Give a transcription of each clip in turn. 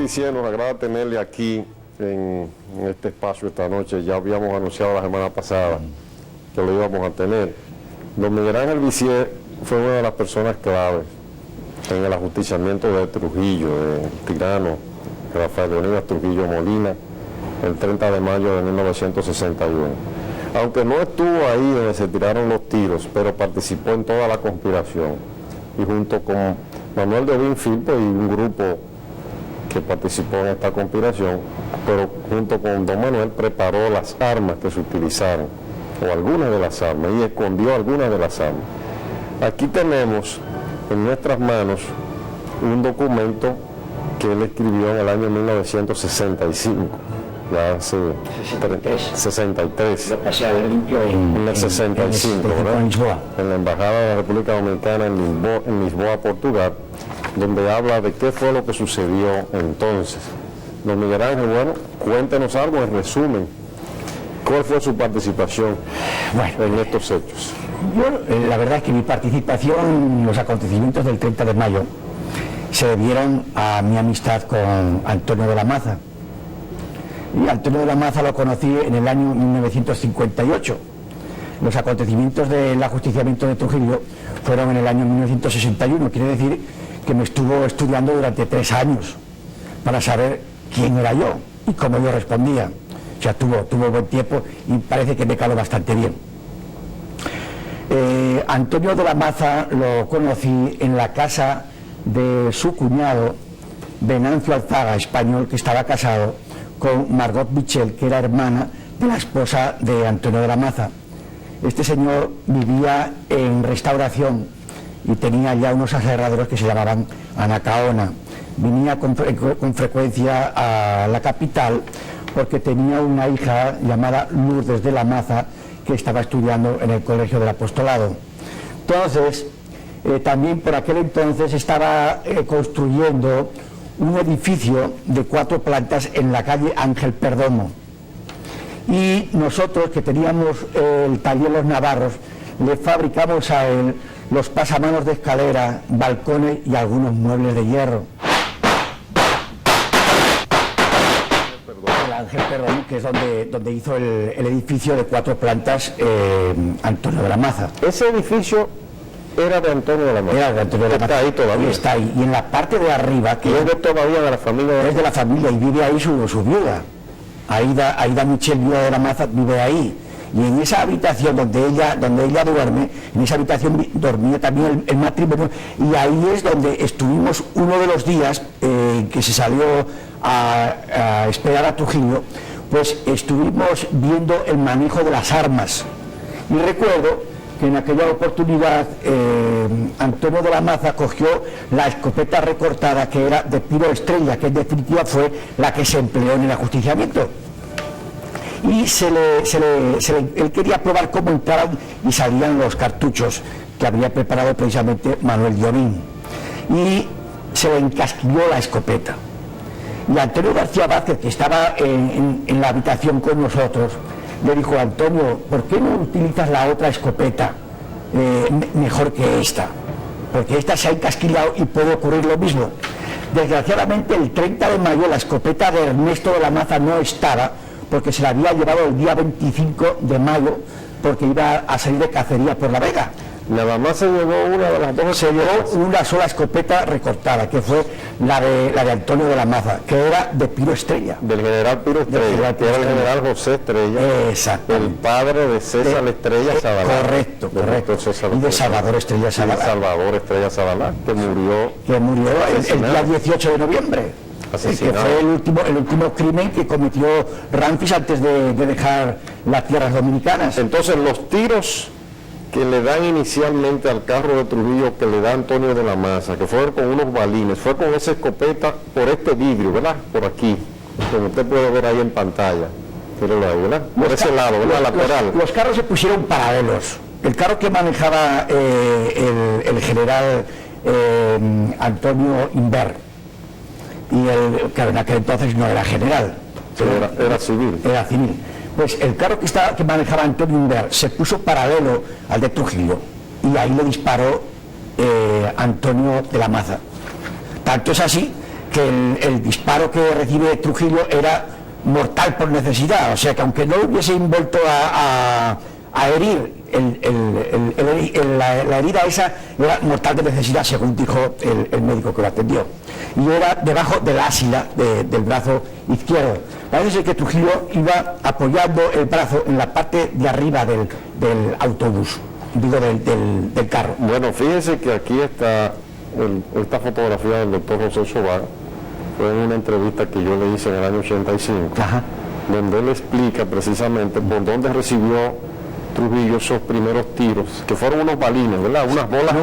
Vizier, nos agrada tenerle aquí en este espacio esta noche. Ya habíamos anunciado la semana pasada que lo íbamos a tener. Don Miguel Ángel Vizier fue una de las personas claves en el ajusticiamiento de Trujillo, del tirano Rafael Leónidas Trujillo Molina, el 30 de mayo de 1961. Aunque no estuvo ahí donde se tiraron los tiros, pero participó en toda la conspiración. Y junto con Manuel de Obín Firpo y un grupo que participó en esta conspiración, pero junto con don Manuel preparó las armas que se utilizaron, o algunas de las armas, y escondió algunas de las armas. Aquí tenemos en nuestras manos un documento que él escribió en el año 1965, ya hace 63, en el 65, ¿verdad? En la Embajada de la República Dominicana en Lisboa, Portugal, donde habla de qué fue lo que sucedió entonces. Don Miguel Ángel, bueno, cuéntenos algo en resumen. ¿Cuál fue su participación en estos hechos? Yo, la verdad es que mi participación en los acontecimientos del 30 de mayo se debieron a mi amistad con Antonio de la Maza. Y Antonio de la Maza lo conocí en el año 1958. Los acontecimientos del ajusticiamiento de Trujillo fueron en el año 1961, quiere decir que me estuvo estudiando durante 3 años para saber quién era yo y cómo yo respondía. O sea, tuvo buen tiempo y parece que me caló bastante bien. Antonio de la Maza lo conocí en la casa de su cuñado, Venancio Alzaga, español, que estaba casado con Margot Michel, que era hermana de la esposa de Antonio de la Maza. Este señor vivía en Restauración y tenía ya unos aserraderos que se llamaban Anacaona. Venía con frecuencia a la capital porque tenía una hija llamada Lourdes de la Maza que estaba estudiando en el Colegio del Apostolado. Entonces, también por aquel entonces estaba construyendo un edificio de 4 plantas en la calle Ángel Perdomo. Y nosotros, que teníamos el taller Los Navarros, le fabricamos a él los pasamanos de escalera, balcones y algunos muebles de hierro. El Ángel Perdomo, que es donde hizo el edificio de 4 plantas Antonio de la Maza. Ese edificio era de Antonio de la Maza. Era de Antonio de la Maza. Está ahí todavía. Está ahí. Y en la parte de arriba, que es todavía de la familia. Es de la familia y vive ahí su viuda. Aida Michel, viuda de la Maza, vive ahí. Y en esa habitación donde ella duerme, en esa habitación dormía también el matrimonio, y ahí es donde estuvimos uno de los días que se salió a esperar a Trujillo, pues estuvimos viendo el manejo de las armas. Y recuerdo que en aquella oportunidad Antonio de la Maza cogió la escopeta recortada que era de Piro Estrella, que en definitiva fue la que se empleó en el ajusticiamiento. Y él quería probar cómo entraban y salían los cartuchos que había preparado precisamente Manuel de Obín. Y se le encasquilló la escopeta. Y Antonio García Vázquez, que estaba en la habitación con nosotros, le dijo: Antonio, ¿por qué no utilizas la otra escopeta mejor que esta? Porque esta se ha encasquillado y puede ocurrir lo mismo. Desgraciadamente el 30 de mayo la escopeta de Ernesto de la Maza no estaba, porque se la había llevado el día 25 de mayo, porque iba a salir de cacería por La Vega. Nada más se llevó una de las dos. Se llevó una sola escopeta recortada, que fue la de Antonio de la Maza, que era de Piro Estrella. Del general Piro Estrella, que era el general José Estrella. Exacto. El padre de César Estrella Zabalá. Correcto. Y de Salvador Estrella Zabalá. Salvador Estrella Zabalá, que murió el día 18 de noviembre. Que fue el último crimen que cometió Ramfis antes de dejar las tierras dominicanas. Entonces los tiros que le dan inicialmente al carro de Trujillo, que le da Antonio de la Maza, que fueron con unos balines, fue con esa escopeta por este vidrio, ¿verdad? Por aquí, como usted puede ver ahí en pantalla. ¿Verdad? Por ese lado, ¿verdad? Lateral. Los carros se pusieron paralelos. El carro que manejaba el general Antonio Inver, y que en aquel entonces no era general, era civil. Era civil. Pues el carro que manejaba Antonio Inver se puso paralelo al de Trujillo y ahí le disparó Antonio de la Maza. Tanto es así el disparo que recibe Trujillo era mortal por necesidad, o sea que aunque no hubiese envuelto a herir, la herida esa era mortal de necesidad, según dijo el médico que lo atendió, y era debajo del ásila del brazo izquierdo. Parece ser que Trujillo iba apoyando el brazo en la parte de arriba del autobús, digo del carro. Bueno, fíjense que aquí está esta fotografía del doctor José Sobá. Fue en una entrevista que yo le hice en el año 85, Ajá. donde él explica precisamente por dónde recibió Trujillo esos primeros tiros, que fueron unos balines, ¿verdad? Unas bolas, No,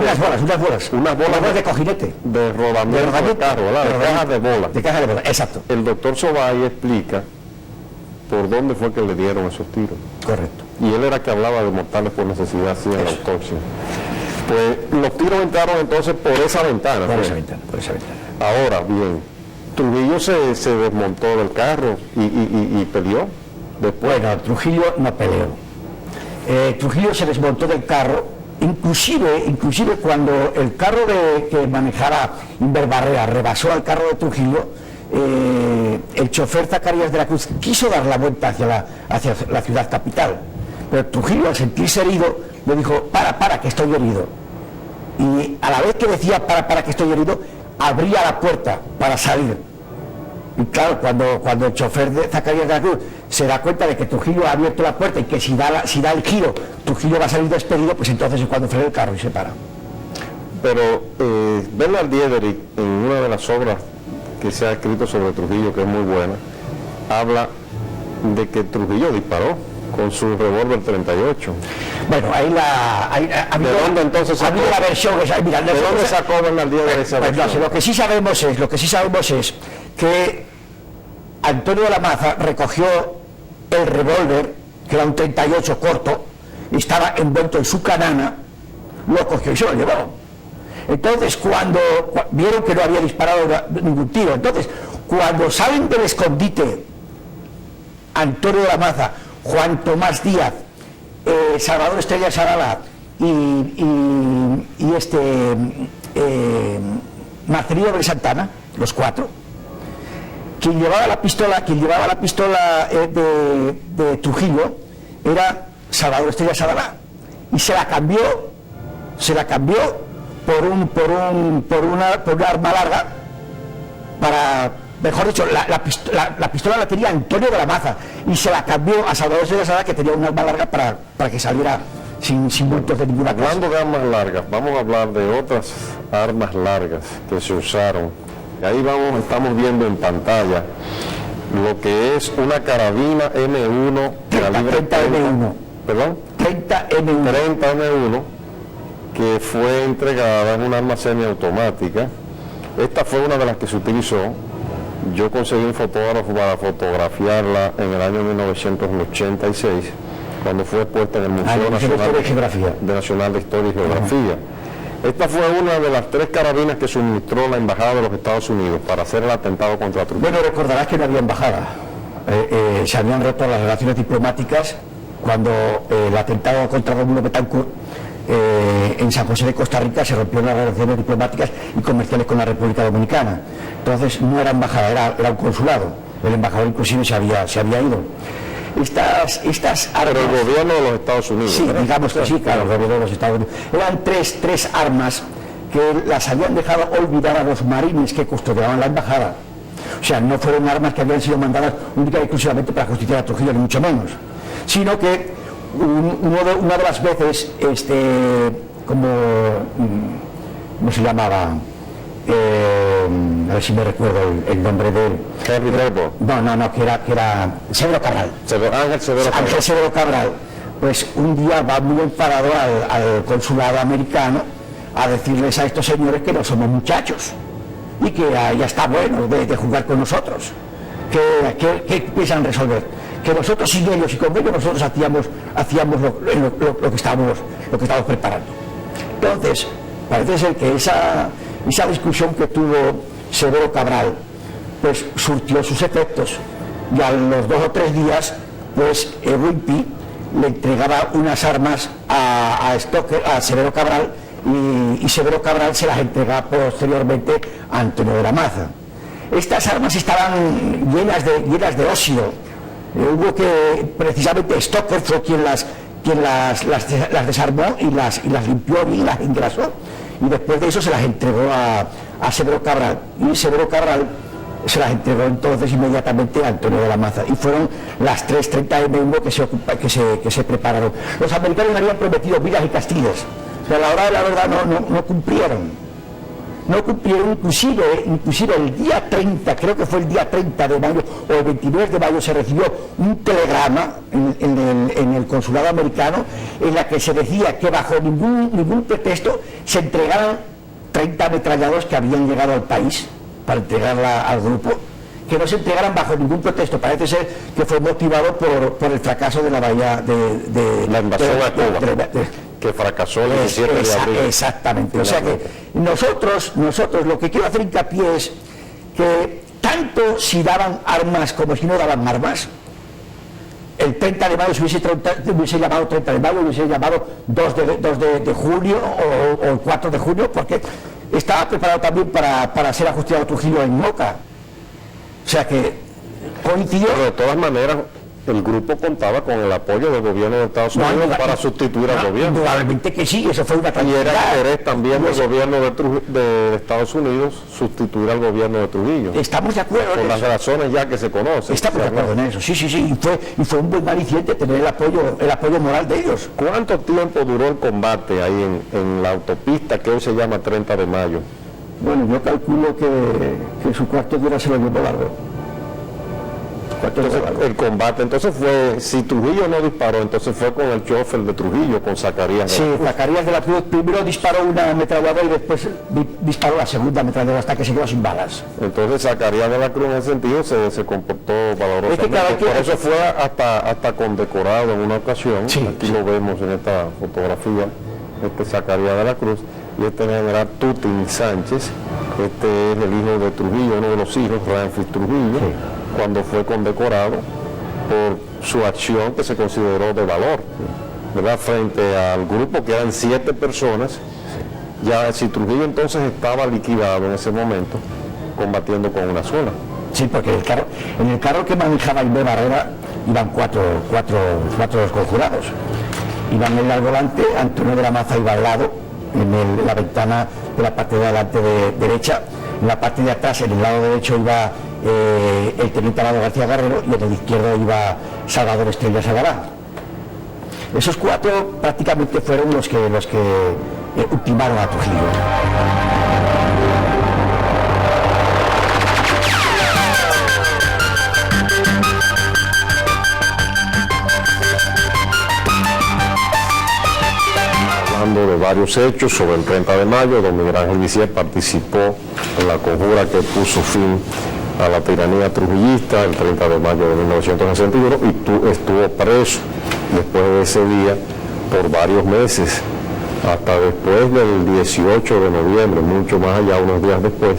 unas bolas de cojinete, de rodamiento del carro, ¿verdad? De cajas de bolas. de caja de bolas, exacto, El doctor Sobay explica por dónde fue que le dieron esos tiros. correcto. Y él era que hablaba de mortales por necesidad, sí, en la autopsia. Pues los tiros entraron entonces por esa ventana. Por pues. esa ventana, por esa ventana. Ahora bien, Trujillo se desmontó del carro y peleó después. Bueno, Trujillo no peleó. Trujillo se desmontó del carro, inclusive cuando el carro que manejaba Inver Barrea rebasó al carro de Trujillo, el chofer Zacarías de la Cruz quiso dar la vuelta hacia la ciudad capital, pero Trujillo, al sentirse herido, le dijo, para, que estoy herido. Y a la vez que decía, para, que estoy herido, abría la puerta para salir. Y claro, cuando el chofer de Zacarías de la Cruz se da cuenta de que Trujillo ha abierto la puerta y que si da el giro, Trujillo va a salir despedido, pues entonces es cuando frena el carro y se para. Pero Bernard Diederich, en una de las obras que se ha escrito sobre Trujillo, que es muy buena, habla de que Trujillo disparó con su revólver 38. Bueno, ahí ¿De dónde entonces ha habido la versión? Mira, ¿De dónde sacó Bernard Diederich esa pues, versión? lo que sí sabemos es que Antonio de la Maza recogió el revólver, que era un 38 corto, estaba envuelto en su canana, lo cogió y se lo llevó. Entonces, cuando vieron que no había disparado ningún tiro, entonces, cuando salen del escondite Antonio de la Maza, Juan Tomás Díaz, Salvador Estrella Sadala y Marcelino de Santana, los cuatro, quien llevaba la pistola de Trujillo era Salvador Estrella Sadala, y se la cambió por una arma larga, mejor dicho, la pistola la tenía Antonio de la Maza y se la cambió a Salvador Estrella Sadala, que tenía una arma larga para que saliera sin bultos de ninguna clase. Hablando de armas largas, vamos a hablar de otras armas largas que se usaron. Y ahí estamos viendo en pantalla lo que es una carabina M1 calibre 30 M1. ¿Perdón? 30 M1. 30 M1, que fue entregada en un arma semiautomática. Esta fue una de las que se utilizó. Yo conseguí un fotógrafo para fotografiarla en el año 1986, cuando fue expuesta en el Museo Nacional de Historia y Geografía. Esta fue una de las 3 carabinas que suministró la Embajada de los Estados Unidos para hacer el atentado contra Trujillo. Bueno, recordarás que no había embajada. Se habían roto las relaciones diplomáticas cuando el atentado contra Rómulo Betancourt en San José de Costa Rica se rompieron las relaciones diplomáticas y comerciales con la República Dominicana. Entonces no era embajada, era un consulado. El embajador inclusive se había ido. Estas armas... Pero el gobierno de los Estados Unidos. Sí, digamos que sí, claro, el gobierno de los Estados Unidos. Eran tres armas que las habían dejado olvidar a los marines que custodiaban la embajada. O sea, no fueron armas que habían sido mandadas única y exclusivamente para justiciar a Trujillo, ni mucho menos. Sino que una de las veces, ¿cómo se llamaba? A ver si me recuerdo el nombre de él. Henry Draper. No, que era Severo Cabral. Ángel Severo Cabral. Pues un día va muy enfadado al consulado americano a decirles a estos señores que no somos muchachos y que ya está bueno de jugar con nosotros. ¿Qué piensan resolver? Que nosotros sin ellos y con ellos nosotros hacíamos lo que estábamos preparando. Entonces, parece ser que esa discusión que tuvo Severo Cabral pues surtió sus efectos, y a los 2 o 3 días pues Ruimpi le entregaba unas armas a Severo Cabral, y Severo Cabral se las entregaba posteriormente a Antonio de la Maza. estas armas estaban llenas de óxido. Hubo que, precisamente, Stoker fue quien las desarmó y las limpió bien, las engrasó, y después de eso se las entregó a Severo Cabral, y Severo Cabral se las entregó entonces inmediatamente a Antonio de la Maza, y fueron las 3:30 M1 que se prepararon. Los americanos habían prometido vidas y castillos, pero a la hora de la verdad no cumplieron. No cumplieron, inclusive el día 30, creo que fue el día 30 de mayo o el 29 de mayo, se recibió un telegrama en el consulado americano en la que se decía que bajo ningún pretexto se entregaran 30 ametralladoras que habían llegado al país para entregarla al grupo, que no se entregaran bajo ningún pretexto. Parece ser que fue motivado por el fracaso de la bahía de la invasión a Cuba, que fracasó el 17 de abril. Exactamente. O sea que nosotros lo que quiero hacer hincapié es que tanto si daban armas como si no daban armas, el 30 de mayo se hubiese llamado 30 de mayo, hubiese llamado 2 de junio o el 4 de junio, porque estaba preparado también para ser ajustado a Trujillo en Moca. O sea que coincidió. Pero de todas maneras, el grupo contaba con el apoyo del gobierno de Estados Unidos para sustituir al gobierno. Indudablemente que sí, eso fue una Y tranquilidad. era interés también del gobierno de Estados Unidos sustituir al gobierno de Trujillo. Estamos de acuerdo Por en las eso. razones ya que se conocen. Estamos de acuerdo en eso, sí, y fue un buen aliciente tener el apoyo moral de ellos. ¿Cuánto tiempo duró el combate ahí en la autopista que hoy se llama 30 de mayo? Bueno, yo calculo que su cuarto de hora se lo llevó largo. Entonces, el combate, entonces fue, si Trujillo no disparó, entonces fue con el chofer de Trujillo, con Zacarías de Sí, la Cruz. Zacarías de la Cruz primero disparó una ametralladora y después disparó la segunda ametralladora hasta que se quedó sin balas. Entonces Zacarías de la Cruz en ese sentido se comportó valorosamente. cada quien- Por eso fue hasta condecorado en una ocasión. Sí, Aquí sí. lo vemos en esta fotografía, Zacarías de la Cruz, y este general Tutin Sánchez, este es el hijo de Trujillo, uno de los hijos, Ramfis Trujillo, cuando fue condecorado por su acción que se consideró de valor, ¿verdad? Frente al grupo que eran 7 personas. Ya si Trujillo entonces estaba liquidado en ese momento, combatiendo con una sola. Sí, porque en el carro que manejaba Inver Barrera iban cuatro los conjurados. Iban él al volante, Antonio de la Maza iba al lado, en la ventana de la parte de adelante derecha. En la parte de atrás, en el lado derecho, iba el teniente Amado García Guerrero, y en el izquierdo iba Salvador Estrella Sagará. Esos 4 prácticamente fueron los que ultimaron a Trujillo. Hablando de varios hechos sobre el 30 de mayo, don Miguel Ángel Visier participó en la conjura que puso fin a la tiranía trujillista el 30 de mayo de 1961 y estuvo preso después de ese día por varios meses, hasta después del 18 de noviembre, mucho más allá, unos días después,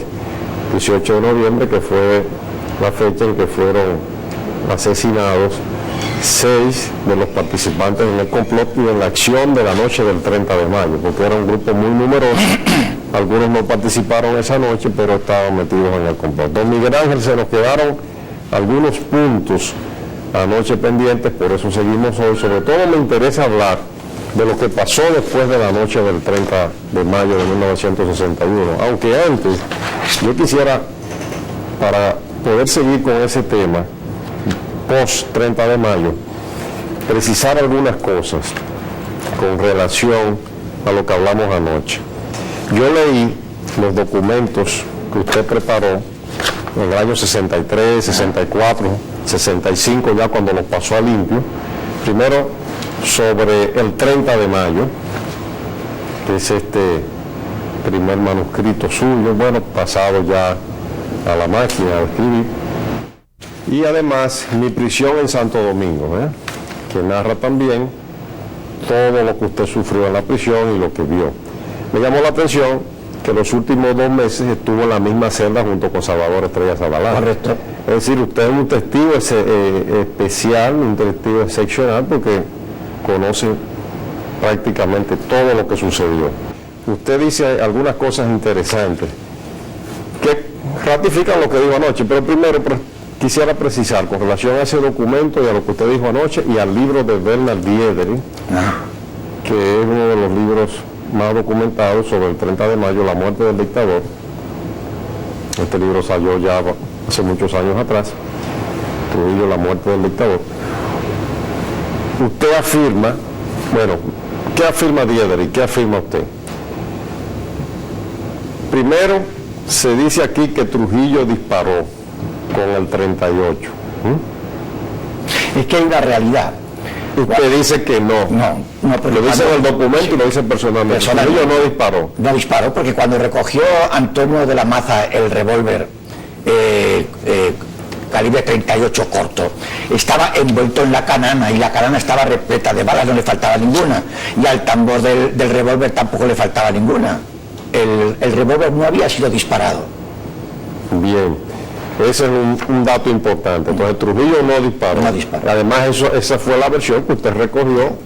18 de noviembre, que fue la fecha en que fueron asesinados 6 de los participantes en el complot y en la acción de la noche del 30 de mayo, porque era un grupo muy numeroso. Algunos no participaron esa noche, pero estaban metidos en el complot. Don Miguel Ángel, se nos quedaron algunos puntos anoche pendientes, por eso seguimos hoy. Sobre todo me interesa hablar de lo que pasó después de la noche del 30 de mayo de 1961. Aunque antes, yo quisiera, para poder seguir con ese tema, post 30 de mayo, precisar algunas cosas con relación a lo que hablamos anoche. Yo leí los documentos que usted preparó en el año 63, 64, 65, ya cuando los pasó a limpio. Primero sobre el 30 de mayo, que es este primer manuscrito suyo, bueno, pasado ya a la máquina de escribir. Y además mi prisión en Santo Domingo, que narra también todo lo que usted sufrió en la prisión y lo que vio. Me llamó la atención que los últimos 2 meses estuvo en la misma celda junto con Salvador Estrella Zabalán. Correcto. Es decir, usted es un testigo especial, un testigo excepcional, porque conoce prácticamente todo lo que sucedió. Usted dice algunas cosas interesantes. ratifican lo que dijo anoche, pero primero quisiera precisar con relación a ese documento y a lo que usted dijo anoche y al libro de Bernard Diedering, que es uno de los libros más documentados sobre el 30 de mayo, la muerte del dictador. Este libro salió ya hace muchos años atrás, Trujillo, la muerte del dictador. Usted afirma, bueno, ¿qué afirma Diedering? ¿Qué afirma usted? Primero, se dice aquí que Trujillo disparó con el 38. Es que hay una realidad. Usted dice que no. No, pero lo dice en el documento y lo dice personalmente. Trujillo no disparó. No disparó porque cuando recogió Antonio de la Maza el revólver calibre 38 corto, estaba envuelto en la canana y la canana estaba repleta de balas, no le faltaba ninguna. Y al tambor del revólver tampoco le faltaba ninguna. El revólver no había sido disparado. Bien, ese es un dato importante. Entonces Trujillo no disparó. No disparó. Además, esa fue la versión que usted recogió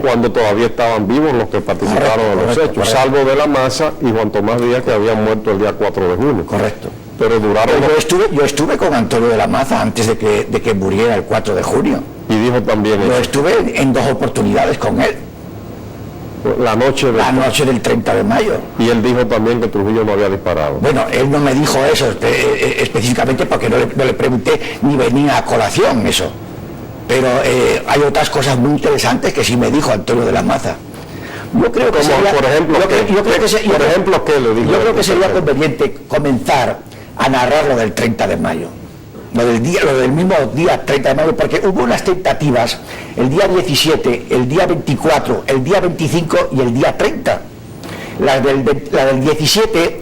cuando todavía estaban vivos los que participaron en los hechos, salvo de la Maza y Juan Tomás Díaz, que habían muerto el día 4 de junio. Correcto. Pero duraron... Yo estuve con Antonio de la Maza antes de que muriera el 4 de junio. Y dijo también eso. Yo estuve en 2 oportunidades con él. La noche del 30 de mayo. Y él dijo también que Trujillo no había disparado. Bueno, él no me dijo eso específicamente porque no le pregunté ni venía a colación eso. Pero hay otras cosas muy interesantes que sí me dijo Antonio de la Maza. Yo creo que sería, por ejemplo, ¿qué le dijo? Yo creo que sería conveniente comenzar a narrar lo del 30 de mayo. Lo del mismo día 30 de mayo, porque hubo unas tentativas el día 17, el día 24, el día 25 y el día 30. La del 17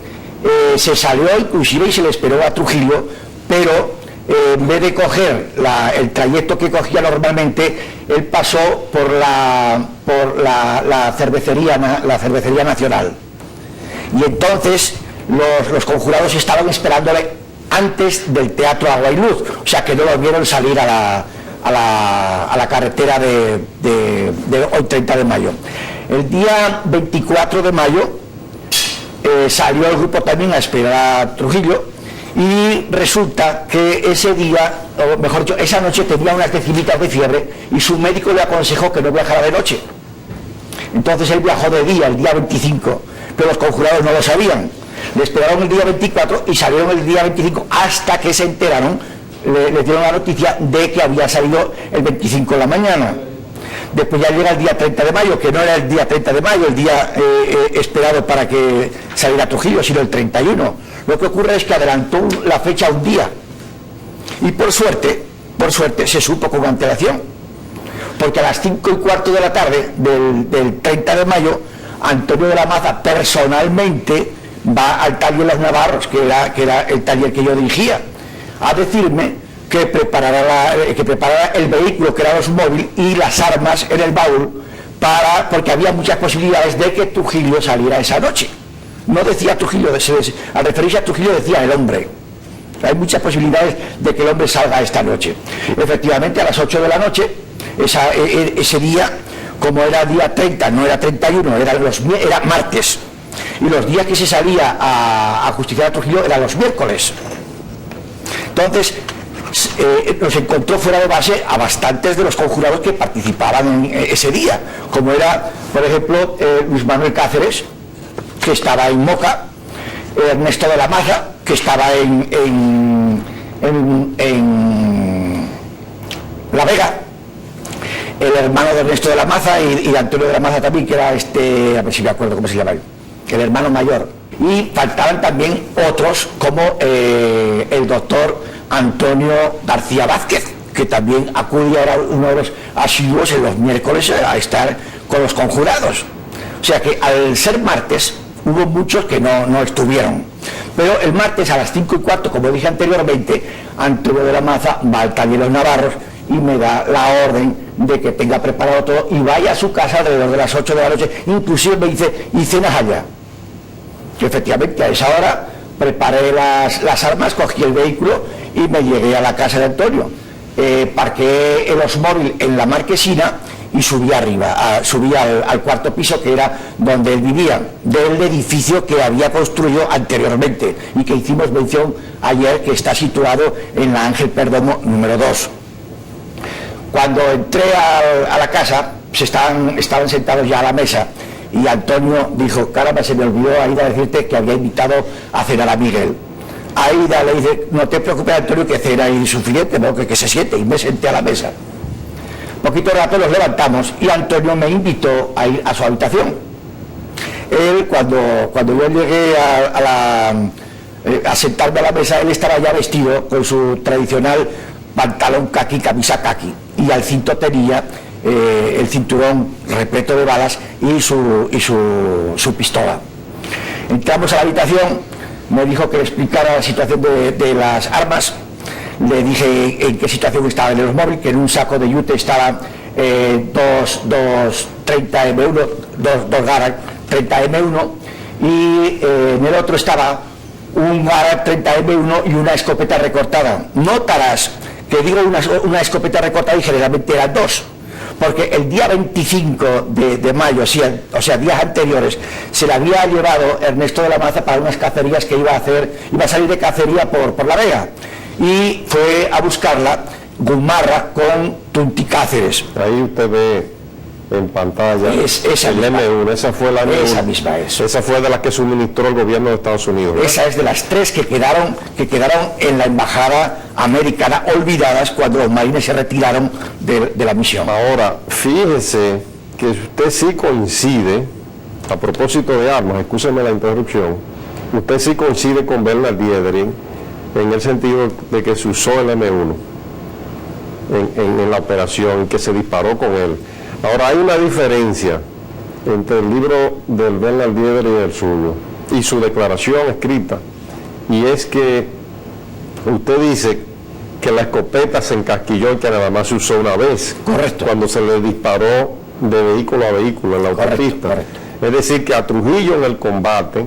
se salió inclusive y se le esperó a Trujillo, pero en vez de coger el trayecto que cogía normalmente, él pasó por la cervecería nacional. Y entonces los conjurados estaban esperándole antes del Teatro Agua y Luz, o sea que no lo vieron salir a la carretera de hoy 30 de mayo. El día 24 de mayo salió el grupo también a esperar a Trujillo y resulta que ese día, o mejor dicho, esa noche tenía unas decimitas de fiebre y su médico le aconsejó que no viajara de noche. Entonces él viajó de día, el día 25, pero los conjurados no lo sabían. Le esperaron el día 24 y salieron el día 25 hasta que se enteraron, le dieron la noticia de que había salido el 25 en la mañana. Después ya llega el día 30 de mayo, que no era el día 30 de mayo, el día esperado para que saliera Trujillo, sino el 31. Lo que ocurre es que adelantó la fecha un día. Y por suerte se supo con antelación. Porque a las 5:15 de la tarde del 30 de mayo, Antonio de la Maza personalmente va al taller Los Navarros, que era el taller que yo dirigía, a decirme que preparara el vehículo, que era los móviles, y las armas en el baúl, porque había muchas posibilidades de que Trujillo saliera esa noche. No decía Trujillo, al referirse a Trujillo decía el hombre. Hay muchas posibilidades de que el hombre salga esta noche. Efectivamente, a las 8 de la noche, ese día, como era día 30, no era 31, era martes, y los días que se salía a justiciar a Trujillo eran los miércoles. Entonces nos encontró fuera de base a bastantes de los conjurados que participaban en ese día, como era, por ejemplo, Luis Manuel Cáceres, que estaba en Moca, Ernesto de la Maza, que estaba en La Vega, el hermano de Ernesto de la Maza y Antonio de la Maza también, que era a ver si me acuerdo cómo se llama, el hermano mayor. Y faltaban también otros como el doctor Antonio García Vázquez, que también acudía, era uno de los asiduos en los miércoles a estar con los conjurados. O sea que al ser martes hubo muchos que no estuvieron. Pero el martes a las 5:15, como dije anteriormente, Antonio de la Maza va al taller Los Navarros y me da la orden de que tenga preparado todo y vaya a su casa alrededor de las 8 de la noche. Inclusive me dice, y cenas allá. Que efectivamente a esa hora preparé las armas, cogí el vehículo y me llegué a la casa de Antonio. Parqué los móviles en la marquesina y subí arriba, subí al cuarto piso, que era donde él vivía, del edificio que había construido anteriormente y que hicimos mención ayer, que está situado en la Ángel Perdomo número 2. Cuando entré a la casa, estaban sentados ya a la mesa, y Antonio dijo: caramba, se me olvidó, Aida, decirte que había invitado a cenar a Miguel. Aida le dice: no te preocupes, Antonio, que cena y suficiente, ¿no? que se siente, y me senté a la mesa. Poquito rato los levantamos y Antonio me invitó a ir a su habitación. Él, cuando yo llegué a sentarme a la mesa, él estaba ya vestido con su tradicional pantalón caqui, camisa caqui, y al cinto tenía el cinturón repleto de balas y su pistola. Entramos a la habitación, me dijo que le explicara la situación de las armas. Le dije en qué situación estaba el móvil, que en un saco de yute estaban dos 30 M1, dos Garand 30 M1, y en el otro estaba un Garand 30 M1 y una escopeta recortada. Notarás que digo una escopeta recortada y generalmente eran dos, porque el día 25 de mayo, o sea, días anteriores, se le había llevado Ernesto de la Maza para unas cacerías que iba a salir de cacería por La Vega, y fue a buscarla Gumarra con Tunti Cáceres. Ahí usted ve en pantalla esa el misma, M1, esa fue la M1. Esa misma es. Esa fue de las que suministró el gobierno de Estados Unidos, ¿verdad? Esa es de las tres que quedaron en la embajada americana, olvidadas cuando los marines se retiraron de la misión. Ahora, fíjese que usted sí coincide, a propósito de armas, excúseme la interrupción, usted sí coincide con Bernard Diedering en el sentido de que se usó el M1 en la operación, que se disparó con él. Ahora, hay una diferencia entre el libro del Bernard Diedering y el suyo, y su declaración escrita, y es que usted dice que la escopeta se encasquilló y que nada más se usó una vez. Correcto. Cuando se le disparó de vehículo a vehículo en la autopista. Correcto. Es decir, que a Trujillo en el combate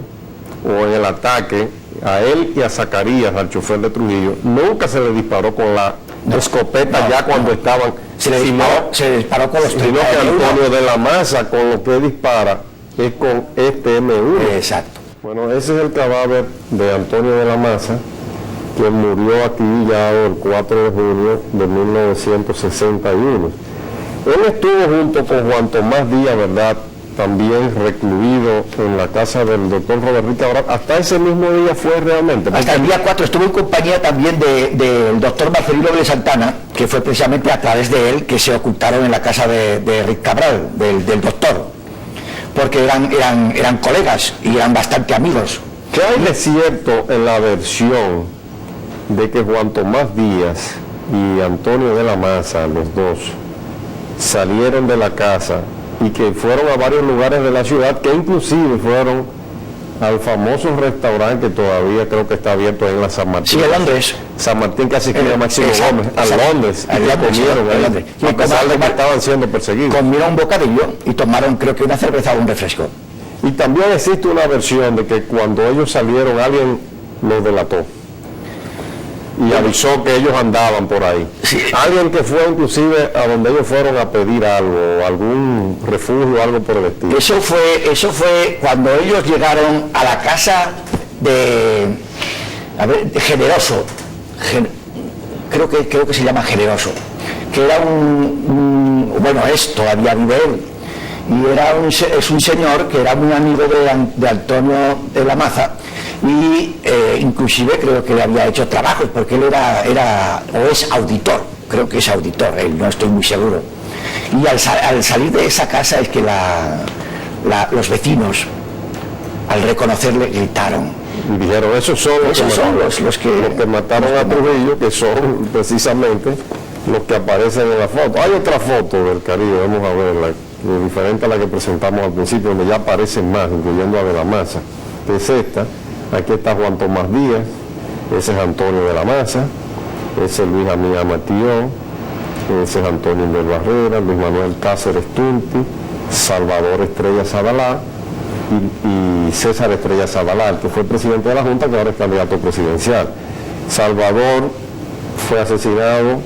o en el ataque, a él y a Zacarías, al chofer de Trujillo, nunca se le disparó con la escopeta ya cuando estaban... Se le disparó con los 30 sino que M1. Antonio de la Maza, con lo que dispara, es con este M1. Exacto. Bueno, ese es el cadáver de Antonio de la Maza, quien murió acribillado el 4 de junio de 1961. Él estuvo junto con Juan Tomás Díaz, ¿verdad?, también recluido en la casa del doctor Robert Rica. Ahora, hasta ese mismo día fue realmente. Hasta el día 4 estuvo en compañía también del doctor Marcelino de Santana, que fue precisamente a través de él que se ocultaron en la casa de Rick Cabral, del doctor, porque eran colegas y eran bastante amigos. ¿Qué hay de cierto en la versión de que Juan Tomás Díaz y Antonio de la Maza, los dos, salieron de la casa y que fueron a varios lugares de la ciudad, que inclusive fueron al famoso restaurante que todavía creo que está abierto ahí en la San Martín? Sí, en Londres. San Martín, casi que Máximo exacto, Gómez, a exacto. Londres, y A que Londres, comieron a ahí, Londres. a pesar de que estaban siendo perseguidos. Comieron un bocadillo y tomaron, creo que una cerveza o un refresco. Y también existe una versión de que cuando ellos salieron alguien los delató y avisó que ellos andaban por ahí. Sí. Alguien que fue inclusive a donde ellos fueron a pedir algo, algún refugio, algo por el estilo. Eso fue cuando ellos llegaron a la casa de Generoso, creo que se llama Generoso, que era bueno, todavía vive él, y es un señor que era muy amigo de Antonio de la Maza, y inclusive creo que le había hecho trabajos, porque él era o es auditor, creo que es auditor, él, no estoy muy seguro. Y al salir de esa casa es que los vecinos, al reconocerle, gritaron. Y dijeron, esos son los que mataron a Trujillo, que son precisamente los que aparecen en la foto. Hay otra foto del Caribe, vamos a verla, diferente a la que presentamos al principio, donde ya aparecen más, incluyendo a de la Maza, que es esta. Aquí está Juan Tomás Díaz, ese es Antonio de la Maza, ese es Luis Amía Matillón, ese es Antonio del Barrera, Luis Manuel Cáceres Tunti, Salvador Estrella Sadalá y César Estrella Sadalá, el que fue presidente de la Junta, que ahora es candidato presidencial. Salvador fue asesinado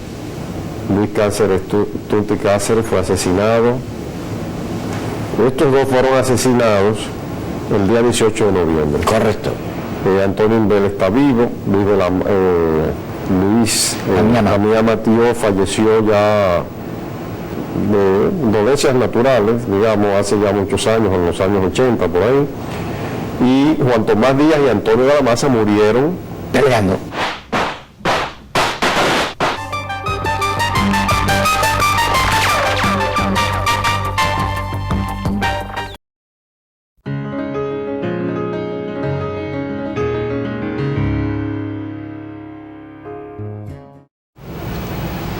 Luis Cáceres Tunti Cáceres fue asesinado. Estos dos fueron asesinados el día 18 de noviembre. Correcto. Antonio Imbel está vivo, Luis Amiya Matío falleció ya de dolencias naturales, digamos, hace ya muchos años, en los años 80 por ahí, y Juan Tomás Díaz y Antonio de la Maza murieron peleando.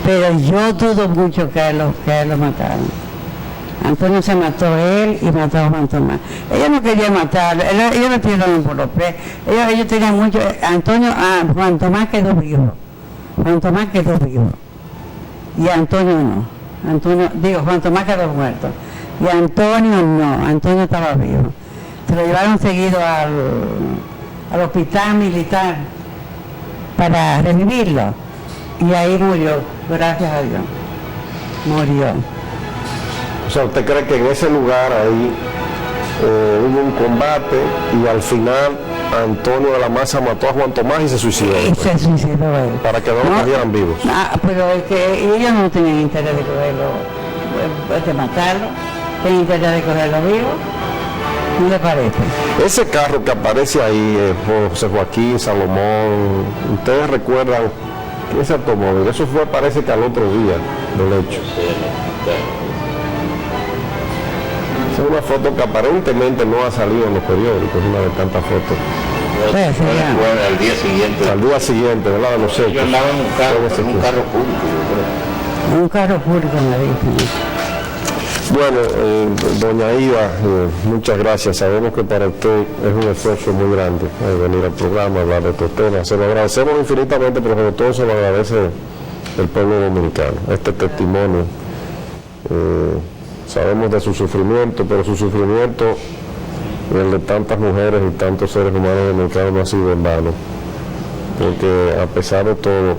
Pero yo dudo mucho que a él lo mataron. Antonio se mató él y mató a Juan Tomás. Ellos no querían matarlo, ellos lo tiraron por los pies. Ellos tenían mucho. Juan Tomás quedó vivo. Juan Tomás quedó vivo. Y Antonio no. Juan Tomás quedó muerto. Y Antonio no, Antonio estaba vivo. Se lo llevaron seguido al hospital militar para revivirlo. Y ahí murió, gracias a Dios. Murió. O sea, ¿usted cree que en ese lugar ahí hubo un combate y al final Antonio de la Maza mató a Juan Tomás y se suicidó? Y se suicidó él. Para que no lo cogieran vivos. Pero es que ellos no tenían interés de cogerlo, de matarlo, tenían interés de cogerlo vivo. ¿No le parece? Ese carro que aparece ahí, José Joaquín Salomón, ¿ustedes recuerdan ese automóvil? Eso fue, parece que al otro día del hecho. Esa es una foto que aparentemente no ha salido en los periódicos, una de tantas fotos. Al día siguiente. Al día siguiente, ¿verdad? No sé. Yo andaba en un carro público, yo creo. En un carro público me dicen. Bueno, doña Ida, muchas gracias. Sabemos que para usted es un esfuerzo muy grande venir al programa, hablar de estos temas. Se lo agradecemos infinitamente, pero sobre todo se lo agradece el pueblo dominicano. Este testimonio, sabemos de su sufrimiento, pero su sufrimiento, el de tantas mujeres y tantos seres humanos dominicanos, no ha sido en vano. Porque a pesar de todo,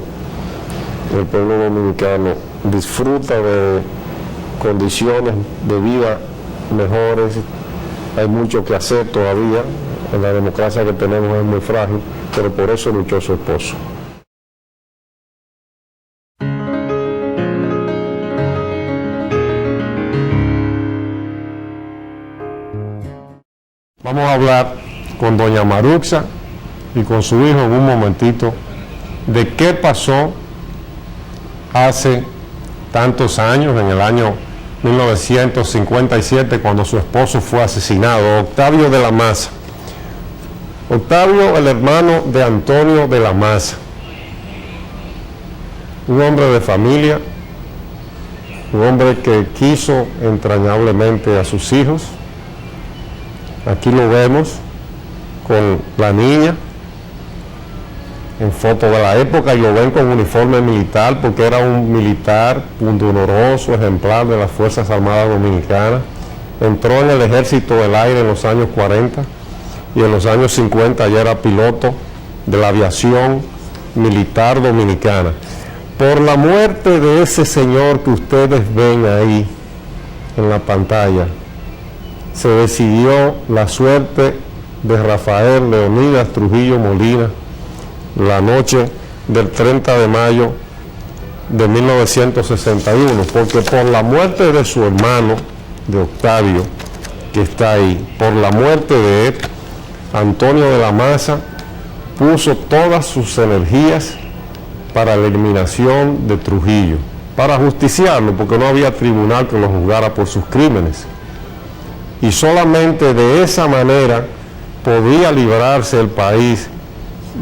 el pueblo dominicano disfruta de condiciones de vida mejores. Hay mucho que hacer todavía. La democracia que tenemos es muy frágil, pero por eso luchó su esposo. Vamos a hablar con doña Maruxa y con su hijo en un momentito de qué pasó hace tantos años, en el año 1957, cuando su esposo fue asesinado, Octavio de la Maza. Octavio, el hermano de Antonio de la Maza, un hombre de familia, un hombre que quiso entrañablemente a sus hijos. Aquí lo vemos con la niña, en foto de la época, y lo ven con uniforme militar porque era un militar pundonoroso, ejemplar de las Fuerzas Armadas Dominicanas. Entró en el Ejército del Aire en los años 40 y en los años 50 ya era piloto de la aviación militar dominicana. Por la muerte de ese señor que ustedes ven ahí en la pantalla, se decidió la suerte de Rafael Leonidas Trujillo Molina la noche del 30 de mayo de 1961, porque por la muerte de su hermano, de Octavio, que está ahí, por la muerte de él, Antonio de la Maza puso todas sus energías para la eliminación de Trujillo, para justiciarlo, porque no había tribunal que lo juzgara por sus crímenes. Y solamente de esa manera podía librarse el país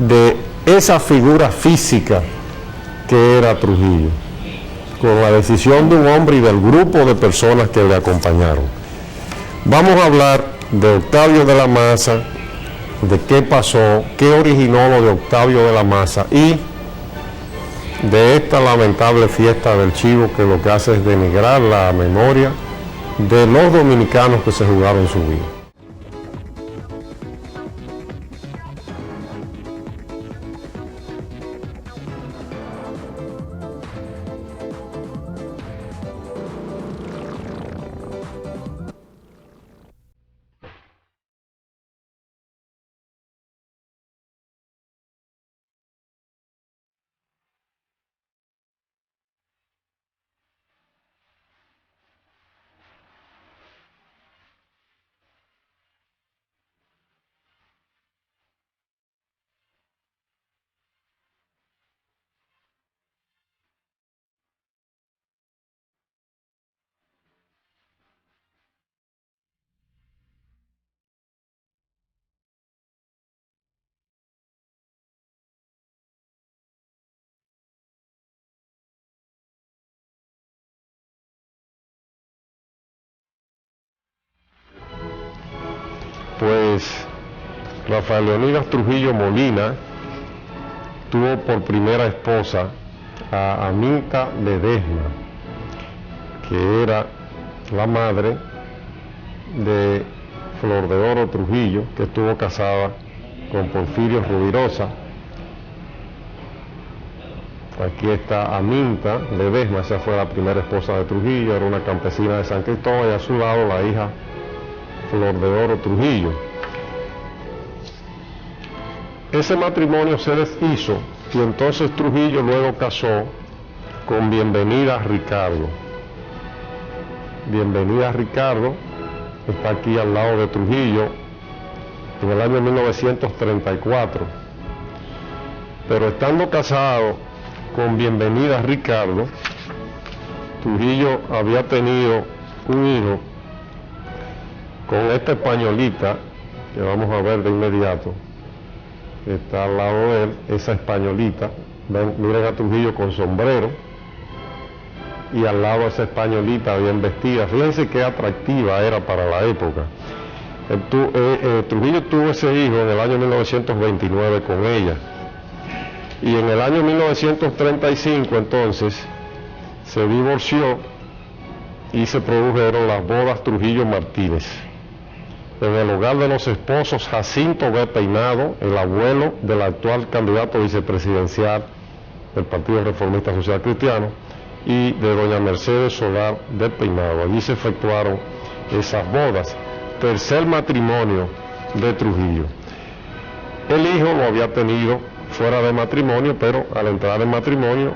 de esa figura física que era Trujillo, con la decisión de un hombre y del grupo de personas que le acompañaron. Vamos a hablar de Octavio de la Maza, de qué pasó, qué originó lo de Octavio de la Maza y de esta lamentable fiesta del chivo, que lo que hace es denigrar la memoria de los dominicanos que se jugaron su vida. pues Rafael Leonidas Trujillo Molina tuvo por primera esposa a Aminta Ledesma, que era la madre de Flor de Oro Trujillo, que estuvo casada con Porfirio Rubirosa. Aquí está Aminta Ledesma, esa fue la primera esposa de Trujillo, era una campesina de San Cristóbal, y a su lado la hija Flor de Oro Trujillo. Ese matrimonio se deshizo y entonces Trujillo luego casó con Bienvenida Ricardo. Bienvenida Ricardo está aquí al lado de Trujillo en el año 1934. Pero estando casado con Bienvenida Ricardo, Trujillo había tenido un hijo con esta españolita, que vamos a ver de inmediato, que está al lado de él, esa españolita. Ven, miren a Trujillo con sombrero, y al lado esa españolita bien vestida. Fíjense qué atractiva era para la época. Trujillo tuvo ese hijo en el año 1929 con ella, y en el año 1935 entonces se divorció y se produjeron las bodas Trujillo Martínez en el hogar de los esposos Jacinto B. Peinado, el abuelo del actual candidato vicepresidencial del Partido Reformista Social Cristiano, y de doña Mercedes Solar de Peinado. Allí se efectuaron esas bodas, tercer matrimonio de Trujillo. El hijo lo había tenido fuera de matrimonio, pero al entrar en matrimonio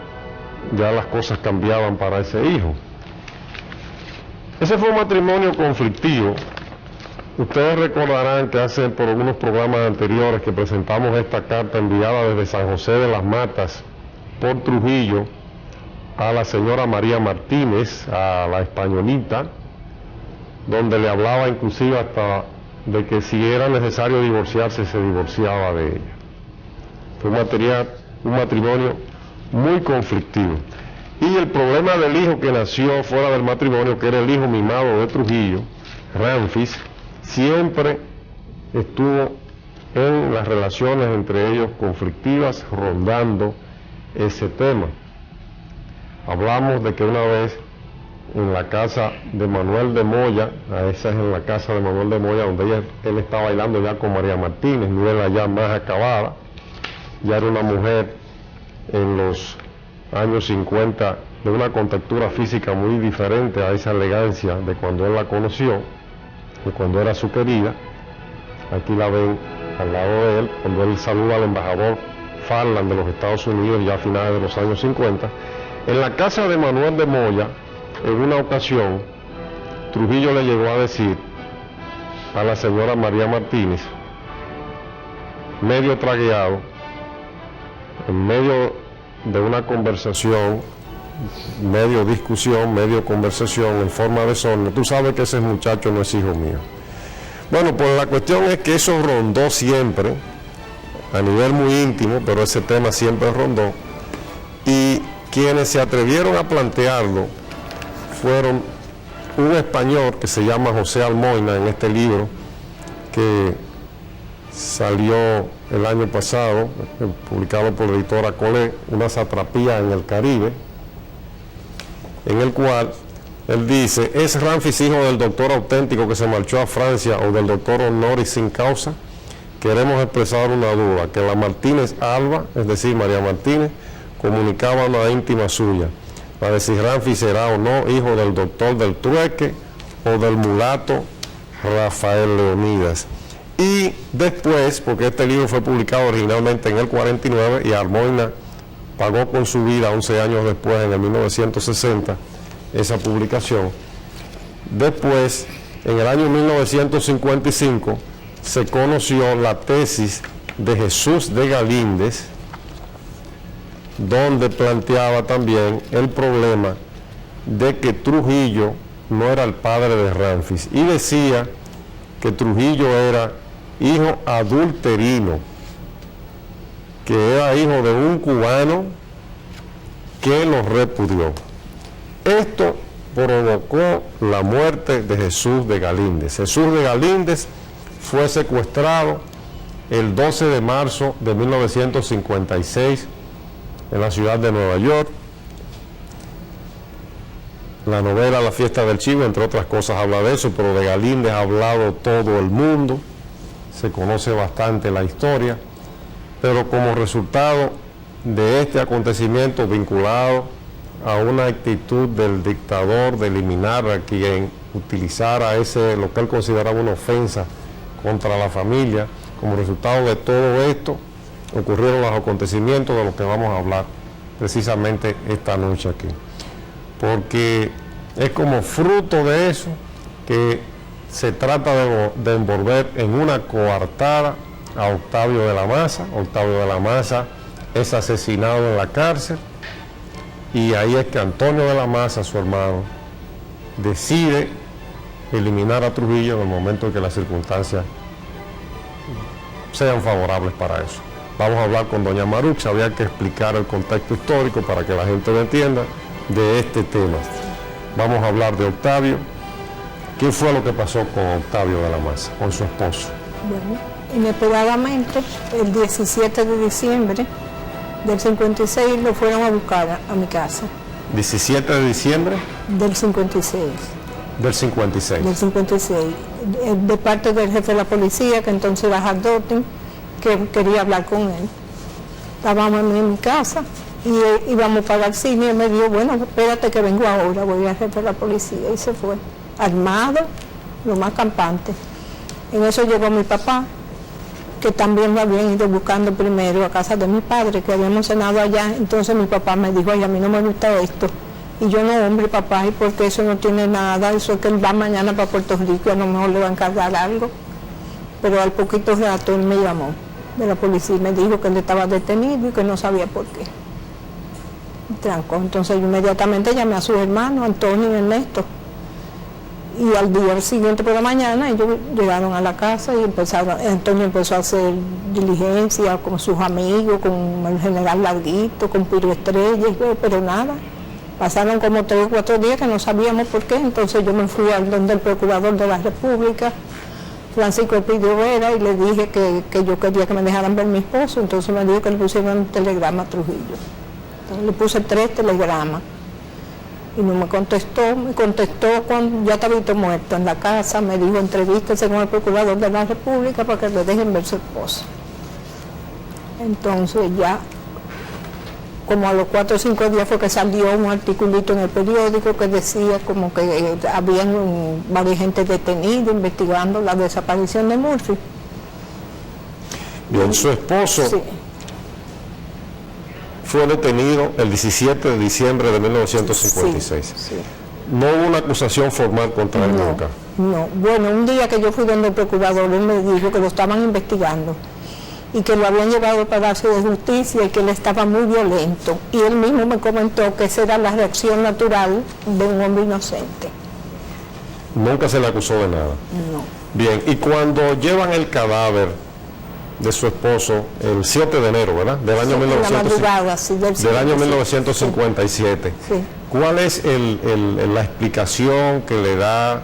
ya las cosas cambiaban para ese hijo. Ese fue un matrimonio conflictivo. Ustedes recordarán que hace por algunos programas anteriores que presentamos esta carta enviada desde San José de las Matas por Trujillo a la señora María Martínez, a la españolita, donde le hablaba inclusive hasta de que si era necesario divorciarse, se divorciaba de ella. Fue un matrimonio muy conflictivo. Y el problema del hijo que nació fuera del matrimonio, que era el hijo mimado de Trujillo, Ramfis, siempre estuvo en las relaciones entre ellos conflictivas, rondando ese tema. Hablamos de que una vez en la casa de Manuel de Moya, esa es en la casa de Manuel de Moya, donde él está bailando ya con María Martínez, mirenla ya más acabada, ya era una mujer en los años 50 de una contextura física muy diferente a esa elegancia de cuando él la conoció, de cuando era su querida. Aquí la ven al lado de él, cuando él saluda al embajador Farland de los Estados Unidos ya a finales de los años 50. En la casa de Manuel de Moya, en una ocasión, Trujillo le llegó a decir a la señora María Martínez, medio tragueado, en medio de una conversación, medio discusión, medio conversación, en forma de sorna: tú sabes que ese muchacho no es hijo mío. Bueno, pues la cuestión es que eso rondó siempre, a nivel muy íntimo, pero ese tema siempre rondó, y quienes se atrevieron a plantearlo fueron un español que se llama José Almoina, en este libro que salió el año pasado, publicado por la editora Colé, Una satrapía en el Caribe, en el cual él dice: ¿es Ramfis hijo del doctor auténtico que se marchó a Francia o del doctor honoris sin causa? Queremos expresar una duda, que la Martínez Alba, es decir, María Martínez, comunicaba una íntima suya, la de si Ramfis será o no hijo del doctor del Trueque o del mulato Rafael Leonidas. Y después, porque este libro fue publicado originalmente en el 49 y Almoina pagó con su vida 11 años después, en el 1960, esa publicación. Después, en el año 1955, se conoció la tesis de Jesús de Galíndez, donde planteaba también el problema de que Trujillo no era el padre de Ramfis, y decía que Trujillo era hijo adulterino, que era hijo de un cubano que lo repudió. Esto provocó la muerte de Jesús de Galíndez. Jesús de Galíndez fue secuestrado el 12 de marzo de 1956 en la ciudad de Nueva York. La novela La fiesta del chivo, entre otras cosas, habla de eso, pero de Galíndez ha hablado todo el mundo, se conoce bastante la historia, pero como resultado de este acontecimiento vinculado a una actitud del dictador de eliminar a quien utilizara lo que él consideraba una ofensa contra la familia, como resultado de todo esto ocurrieron los acontecimientos de los que vamos a hablar precisamente esta noche aquí, porque es como fruto de eso que se trata de envolver en una coartada a Octavio de la Maza. Octavio de la Maza es asesinado en la cárcel y ahí es que Antonio de la Maza, su hermano, decide eliminar a Trujillo en el momento en que las circunstancias sean favorables para eso. Vamos a hablar con doña Marux, había que explicar el contexto histórico para que la gente lo entienda de este tema. Vamos a hablar de Octavio. ¿Qué fue lo que pasó con Octavio de la Maza, con su esposo? Bueno, inesperadamente, el 17 de diciembre del 56 lo fueron a buscar a mi casa. 17 de diciembre Del 56. del 56. Del 56. De parte del jefe de la policía, que entonces era Jardotin, que quería hablar con él. Estábamos en mi casa y íbamos para el cine y él me dijo, bueno, espérate que vengo ahora, voy al jefe de la policía, y se fue, armado, lo más campante. En eso llegó mi papá, que también lo habían ido buscando primero a casa de mi padre, que habíamos cenado allá. Entonces mi papá me dijo, ay, a mí no me gusta esto. Y yo, no, hombre, papá, ¿y porque eso no tiene nada? Eso es que él va mañana para Puerto Rico, a lo mejor le va a encargar algo. Pero al poquito rato él me llamó de la policía y me dijo que él estaba detenido y que no sabía por qué. Trancó. Entonces yo inmediatamente llamé a sus hermanos, Antonio y Ernesto. Y al día siguiente por la mañana ellos llegaron a la casa y Antonio empezó a hacer diligencia con sus amigos, con el general Larguito, con Piro Estrella, pero nada. Pasaron como 3 o 4 días que no sabíamos por qué. Entonces yo me fui al donde el procurador de la República, Francisco Espidio Vera, y le dije que yo quería que me dejaran ver a mi esposo. Entonces me dijo que le pusieran un telegrama a Trujillo. Entonces le puse 3 telegramas. Y no me contestó cuando ya estaba muerto en la casa, me dijo, entrevístese con el procurador de la República para que le dejen ver su esposa. Entonces ya, como a los 4 o 5 días fue que salió un articulito en el periódico que decía como que habían varias gente detenida investigando la desaparición de Murphy. Bien, su esposo Sí. fue detenido el 17 de diciembre de 1956. Sí. No hubo una acusación formal contra él nunca. No, bueno, un día que yo fui donde el procurador, él me dijo que lo estaban investigando y que lo habían llevado al Palacio de Justicia y que él estaba muy violento. Y él mismo me comentó que esa era la reacción natural de un hombre inocente. Nunca se le acusó de nada. No. Bien, y cuando llevan el cadáver de su esposo el 7 de enero, ¿verdad? Del año, En la madrugada, sí, del año 1957. Sí. ¿Cuál es la explicación que le da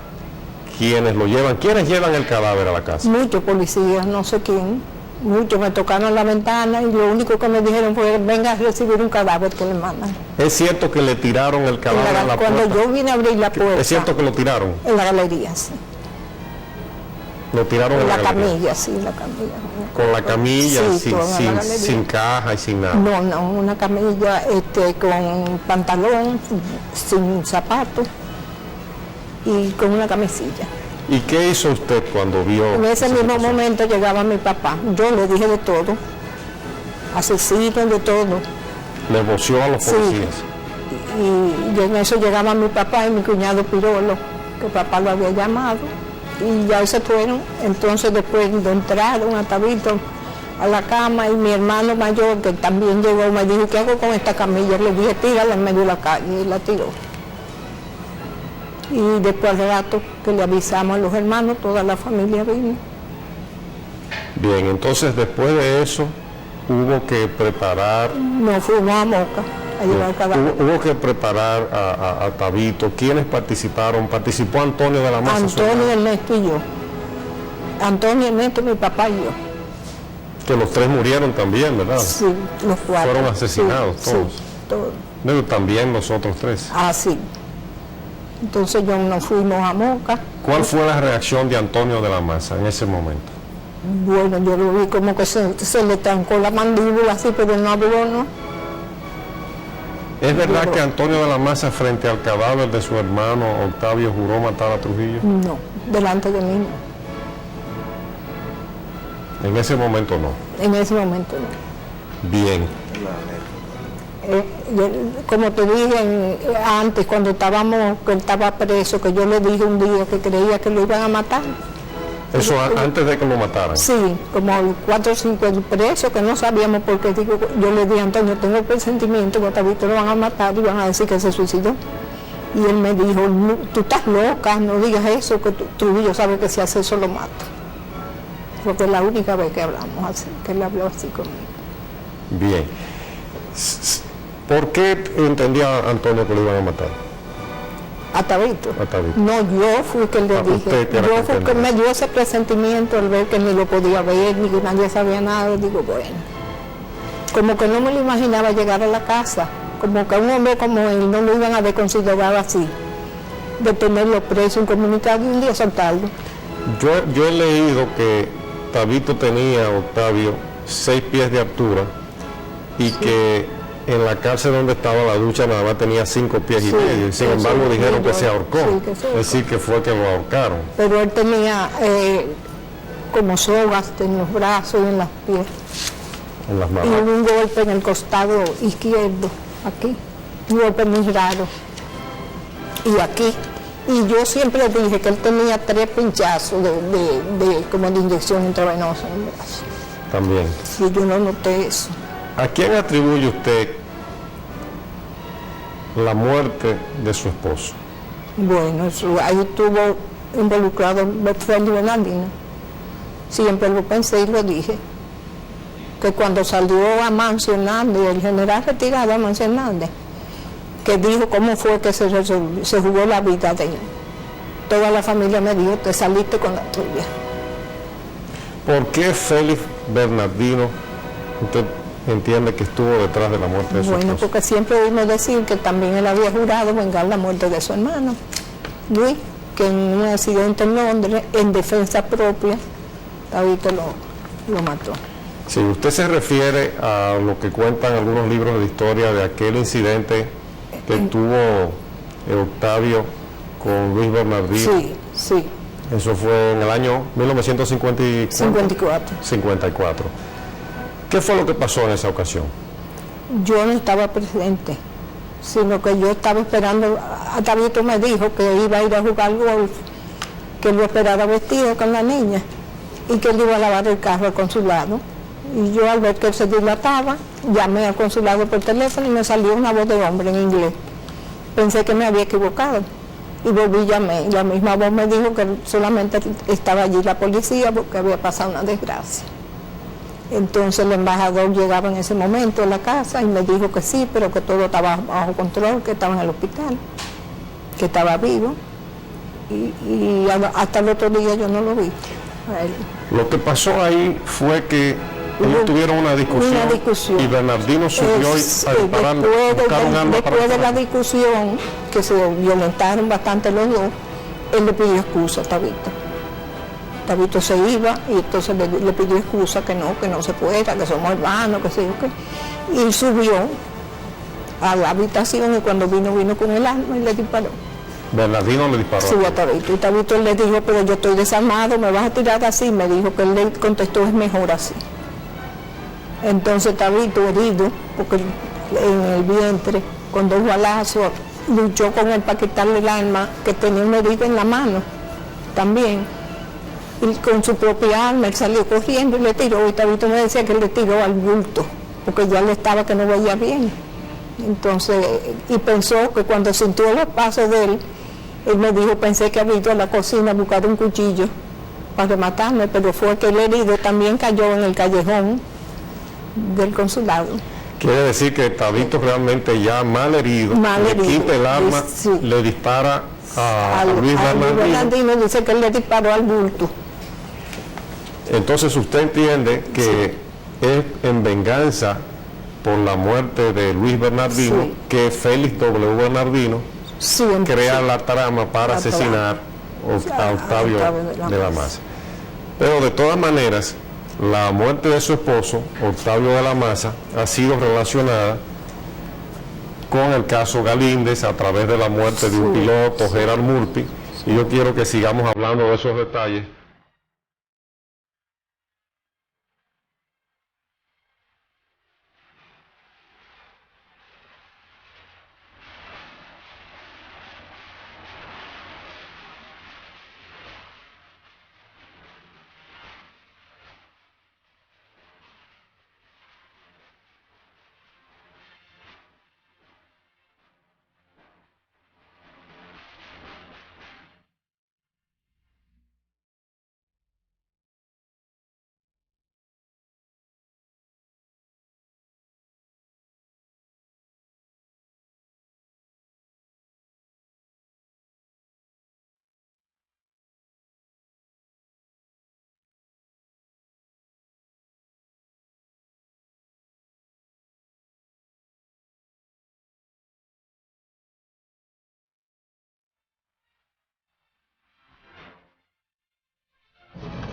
quienes lo llevan? ¿Quiénes llevan el cadáver a la casa? Muchos policías, no sé quién, muchos me tocaron la ventana y lo único que me dijeron fue, venga a recibir un cadáver que le mandan. ¿Es cierto que le tiraron el cadáver a la Cuando puerta? yo vine a abrir la puerta, ¿Es cierto que lo tiraron? en la galería, sí. Lo tiraron en En la galería. camilla, sí, la camilla. Con la camilla, Sí, todo en la galería. sin caja y sin nada. No, una camilla con pantalón, sin zapatos y con una camisilla. ¿Y qué hizo usted cuando vio? En ese esa mismo situación? momento llegaba mi papá. Yo le dije de todo, asesino, de todo. Le voció a los Sí. policías. Y en eso llegaba mi papá y mi cuñado Pirolo, que papá lo había llamado. Y ya se fueron. Entonces después de entraron a Tabito a la cama y mi hermano mayor, que también llegó, me dijo, ¿qué hago con esta camilla? Le dije, tírala en medio de la calle, y la tiró. Y después al rato que le avisamos a los hermanos, toda la familia vino. Bien, entonces después de eso hubo que preparar, Nos fuimos a Moca a llevar el cadáver. hubo que preparar a Tabito. ¿Quiénes participaron? ¿Participó Antonio de la Maza? su Antonio, hermano? Ernesto y yo. Antonio, Ernesto, mi papá y yo. Que los tres murieron también, ¿verdad? Sí, los cuatro. Fueron asesinados Sí, todos. sí, todos. Pero también los otros tres. Ah, sí. Entonces yo nos fuimos a Moca. ¿Cuál fue la reacción de Antonio de la Maza en ese momento? Bueno, yo lo vi como que se le trancó la mandíbula así, pero no habló, ¿no? ¿Es verdad que Antonio de la Maza, frente al cadáver de su hermano Octavio, juró matar a Trujillo? No, delante de mí no. En ese momento no. En ese momento no. Bien. Como te dije antes, cuando estábamos, que él estaba preso, que yo le dije un día que creía que lo iban a matar. Eso antes de que lo mataran. Sí, como 4 o 5 presos que no sabíamos por qué. Digo, yo le dije a Antonio, tengo el presentimiento que Octavito lo van a matar y van a decir que se suicidó. Y él me dijo, no, tú estás loca, no digas eso, que Trujillo sabe que si hace eso lo mata. Porque es la única vez que hablamos así, que él habló así conmigo. Bien. ¿Por qué entendía Antonio que lo iban a matar? A Tabito. A Tabito. No, yo fui que le dije. usted que era Yo que fui que entendía. me dio ese presentimiento al ver que ni lo podía ver, ni que nadie sabía nada. Digo, bueno. Como que no me lo imaginaba llegar a la casa. Como que a un hombre como él no lo iban a desconsiderar así. De tenerlo preso, incomunicado y un día soltarlo. Yo he leído que Tabito tenía, Octavio, 6 pies de altura y que en la cárcel donde estaba la ducha nada más tenía 5 pies y Sí, medio. Y sin eso embargo sí, dijeron que yo- se ahorcó. sí, que se ahorcó. Es decir, que fue que lo ahorcaron. Pero él tenía como sogas en los brazos y en las pies. En las Y manos. un golpe en el costado izquierdo, aquí. Un golpe muy raro. Y aquí. Y yo siempre dije que él tenía 3 pinchazos como de inyección intravenosa en el brazo. También. Y yo no noté eso. ¿A quién atribuye usted la muerte de su esposo? Bueno, ahí estuvo involucrado Félix Bernardino. Siempre lo pensé y lo dije. Que cuando salió Amancio Hernández, el general retirado Amancio Hernández, que dijo cómo fue que se jugó la vida de él. Toda la familia me dijo, te saliste con la tuya. ¿Por qué Félix Bernardino usted entiende que estuvo detrás de la muerte de su Bueno, esposo? porque siempre oímos decir que también él había jurado vengar la muerte de su hermano, Luis, que en un accidente en Londres, en defensa propia, David lo mató. Si usted se refiere a lo que cuentan algunos libros de historia de aquel incidente que tuvo Octavio con Luis Bernardino, Sí, sí, eso fue en el año 1954. 54. ¿Qué fue lo que pasó en esa ocasión? Yo no estaba presente, sino que yo estaba esperando, a Tabito me dijo que iba a ir a jugar golf, que lo esperara vestido con la niña y que él iba a lavar el carro al consulado. Y yo al ver que él se dilataba, llamé al consulado por teléfono y me salió una voz de hombre en inglés. Pensé que me había equivocado y volví y llamé. Y la misma voz me dijo que solamente estaba allí la policía porque había pasado una desgracia. Entonces el embajador llegaba en ese momento a la casa y me dijo que sí, pero que todo estaba bajo control, que estaba en el hospital, que estaba vivo. Y hasta el otro día yo no lo vi a él. Lo que pasó ahí fue que ellos tuvieron una discusión y Bernardino subió a disparar, buscar un arma para después de la disparar. discusión, que se violentaron bastante los dos, él le pidió excusa a Tabito. Tabito se iba y entonces le pidió excusa que no se fuera, que somos hermanos, que sé yo qué. Y subió a la habitación y cuando vino con el arma y le disparó. Bernardino le disparó. Sí, a Tabito. Y Tabito le dijo, pero yo estoy desarmado, me vas a tirar así. Me dijo que él le contestó, es mejor así. Entonces Tabito, herido, porque en el vientre, con 2 balazos, luchó con él para quitarle el arma, que tenía una herida en la mano también. Y con su propia arma, él salió corriendo y le tiró. Y Tabito me decía que él le tiró al bulto, porque ya le estaba que no veía bien. Entonces, y pensó que cuando sintió los pasos de él me dijo, pensé que había ido a la cocina a buscar un cuchillo para rematarme, pero fue que el herido también cayó en el callejón del consulado. Quiere decir que Tabito realmente ya mal herido, le quita el arma, sí, le dispara a Luis Luis Bernardino. Bernardino dice que él le disparó al bulto. Entonces usted entiende que es en venganza por la muerte de Luis Bernardino Sí. que Félix W. Bernardino Sí, crea la trama para La asesinar a Octavio de la Maza. Pero de todas maneras, la muerte de su esposo, Octavio de la Maza, ha sido relacionada con el caso Galíndez a través de la muerte de un piloto, Gerard Murphy, y yo quiero que sigamos hablando de esos detalles.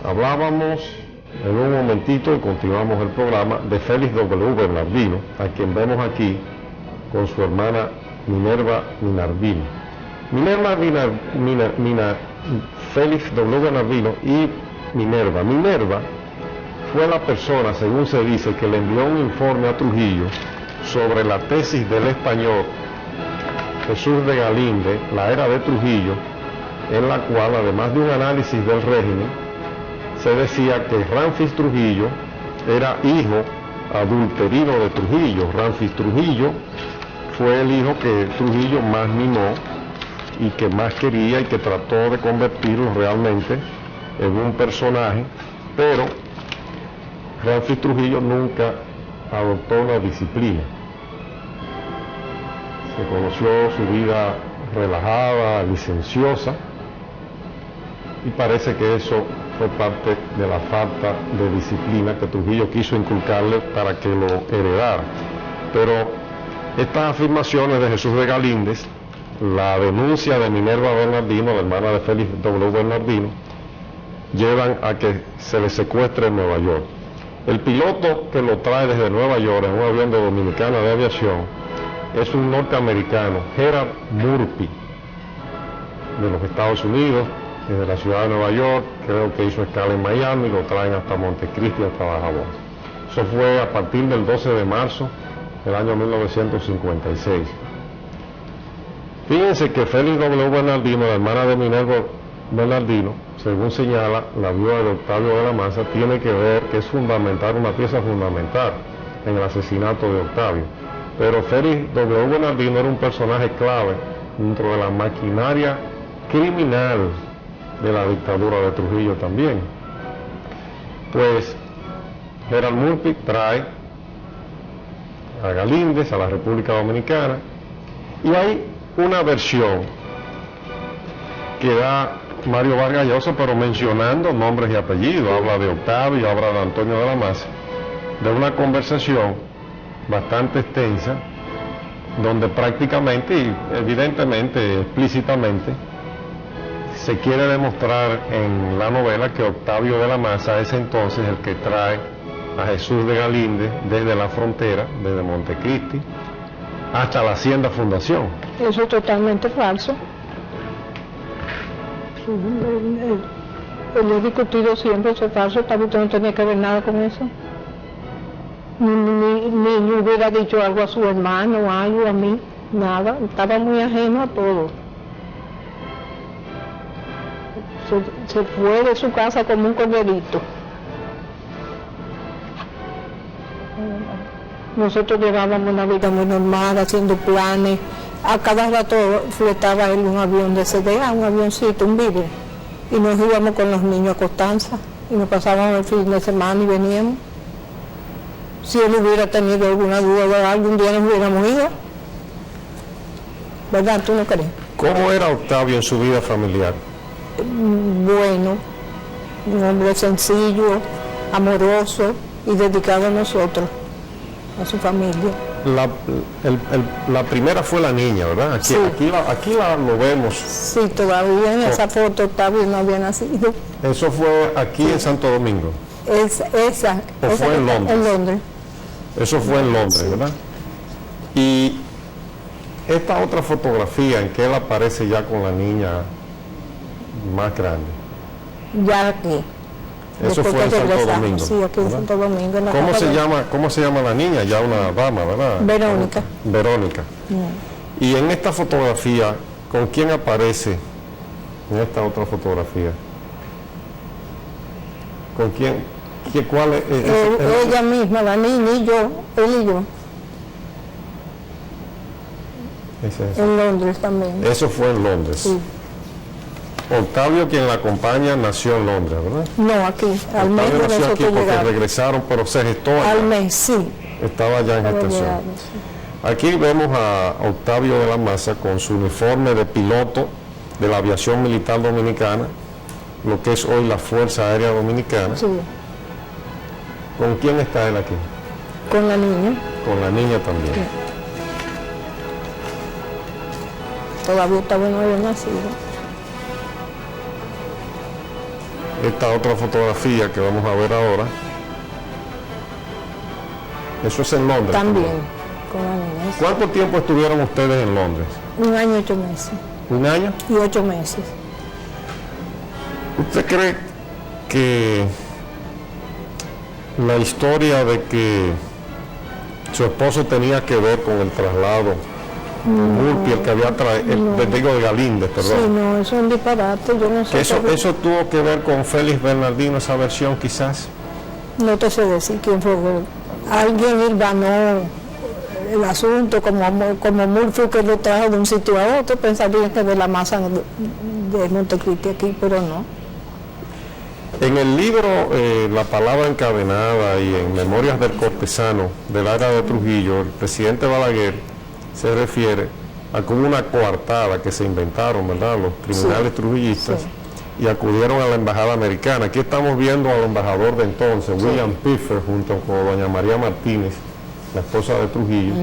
Hablábamos en un momentito y continuamos el programa de Félix W. Bernardino, a quien vemos aquí con su hermana Minerva Minardino. Félix W. Bernardino y Minerva. Minerva fue la persona, según se dice, que le envió un informe a Trujillo sobre la tesis del español Jesús de Galíndez, La era de Trujillo, en la cual, además de un análisis del régimen, se decía que Ramfis Trujillo era hijo adulterino de Trujillo. Ramfis Trujillo fue el hijo que Trujillo más mimó y que más quería y que trató de convertirlo realmente en un personaje, pero Ramfis Trujillo nunca adoptó una disciplina. Se conoció su vida relajada, licenciosa, y parece que eso fue parte de la falta de disciplina que Trujillo quiso inculcarle para que lo heredara. Pero estas afirmaciones de Jesús de Galíndez, la denuncia de Minerva Bernardino, la hermana de Félix W. Bernardino, llevan a que se le secuestre en Nueva York. El piloto que lo trae desde Nueva York en un avión de Dominicana de Aviación es un norteamericano, Gerard Murphy, de los Estados Unidos, desde la ciudad de Nueva York, creo que hizo escala en Miami y lo traen hasta Montecristi, hasta Bajabón. Eso fue a partir del 12 de marzo del año 1956. Fíjense que Félix W. Bernardino, la hermana de Minerva Bernardino, según señala la viuda de Octavio de la Maza, tiene que ver que es fundamental, una pieza fundamental en el asesinato de Octavio. Pero Félix W. Bernardino era un personaje clave dentro de la maquinaria criminal de la dictadura de Trujillo también. Pues Gerard Murphy trae a Galíndez a la República Dominicana y hay una versión que da Mario Vargas Llosa, pero mencionando nombres y apellidos. Habla de Octavio, habla de Antonio de la Maza, de una conversación bastante extensa donde prácticamente y evidentemente explícitamente se quiere demostrar en la novela que Octavio de la Maza es entonces el que trae a Jesús de Galíndez desde la frontera, desde Montecristi, hasta la Hacienda Fundación. Eso es totalmente falso. Él he discutido siempre, eso es falso. Octavio no tenía que ver nada con eso. Ni hubiera dicho algo a su hermano o algo a mí, nada. Estaba muy ajeno a todo. Se fue de su casa como un corderito. Nosotros llevábamos una vida muy normal, haciendo planes. A cada rato flotaba él un avión de CDA, un avioncito, un Vive. Y nos íbamos con los niños a Constanza. Y nos pasábamos el fin de semana y veníamos. Si él hubiera tenido alguna duda, algún día nos hubiéramos ido. ¿Verdad? ¿Tú no crees? ¿Cómo era Octavio en su vida familiar? Bueno, un hombre sencillo, amoroso y dedicado a nosotros, a su familia. La primera fue la niña, ¿verdad? Aquí, Sí. aquí lo vemos. Sí, todavía en esa foto Octavio no había nacido. Eso fue aquí en Santo Domingo. Esa ¿O esa fue que en está Londres? en Londres. Eso fue en Londres, ¿verdad? Y esta otra fotografía en que él aparece ya con la niña más grande. Ya aquí. Eso Después fue en que Santo regresamos, Domingo. Sí, aquí en ¿verdad? Santo Domingo. En la ¿Cómo casa se de- llama la niña? Ya una dama, ¿verdad? Verónica. Verónica. Y en esta fotografía, ¿con quién aparece en esta otra fotografía? ¿Con quién? ¿Cuál es? Ella misma, la niña y yo, él y yo, Ese. en Londres también. Eso fue en Londres. Sí. Octavio, quien la acompaña, nació en Londres, ¿verdad? No, aquí, al mes Octavio de nació aquí nosotros porque llegar. regresaron, pero se gestó allá. Al mes, sí. Estaba ya en Para gestación. llegar, sí. Aquí vemos a Octavio de la Maza con su uniforme de piloto de la aviación militar dominicana, lo que es hoy la Fuerza Aérea Dominicana. Sí, ¿Con quién está él aquí? con la niña. Con la niña también. Sí. Todavía Octavio no había nacido. Esta otra fotografía que vamos a ver ahora, eso es en Londres. También, con la niña. Sí. ¿Cuánto tiempo estuvieron ustedes en Londres? 1 año y 8 meses. ¿Un año? Y 8 meses. ¿Usted cree que la historia de que su esposo tenía que ver con el traslado de Murphy, el que había traído, digo de Galíndez, Sí, perdón, no, eso es un disparate. Yo no sé. que eso, pero- eso tuvo que ver con Félix Bernardino, esa versión quizás? No te sé decir quién fue. Alguien hilvanó el asunto, como Murphy que lo trajo de un sitio a otro, pensaría que de la masa de Montecristi aquí, pero no. En el libro La Palabra Encadenada y en Memorias del Cortesano del área de Trujillo, el presidente Balaguer se refiere a como una coartada que se inventaron, ¿verdad?, los criminales trujillistas, y acudieron a la embajada americana. Aquí estamos viendo al embajador de entonces, William Piffer, junto con doña María Martínez, la esposa de Trujillo,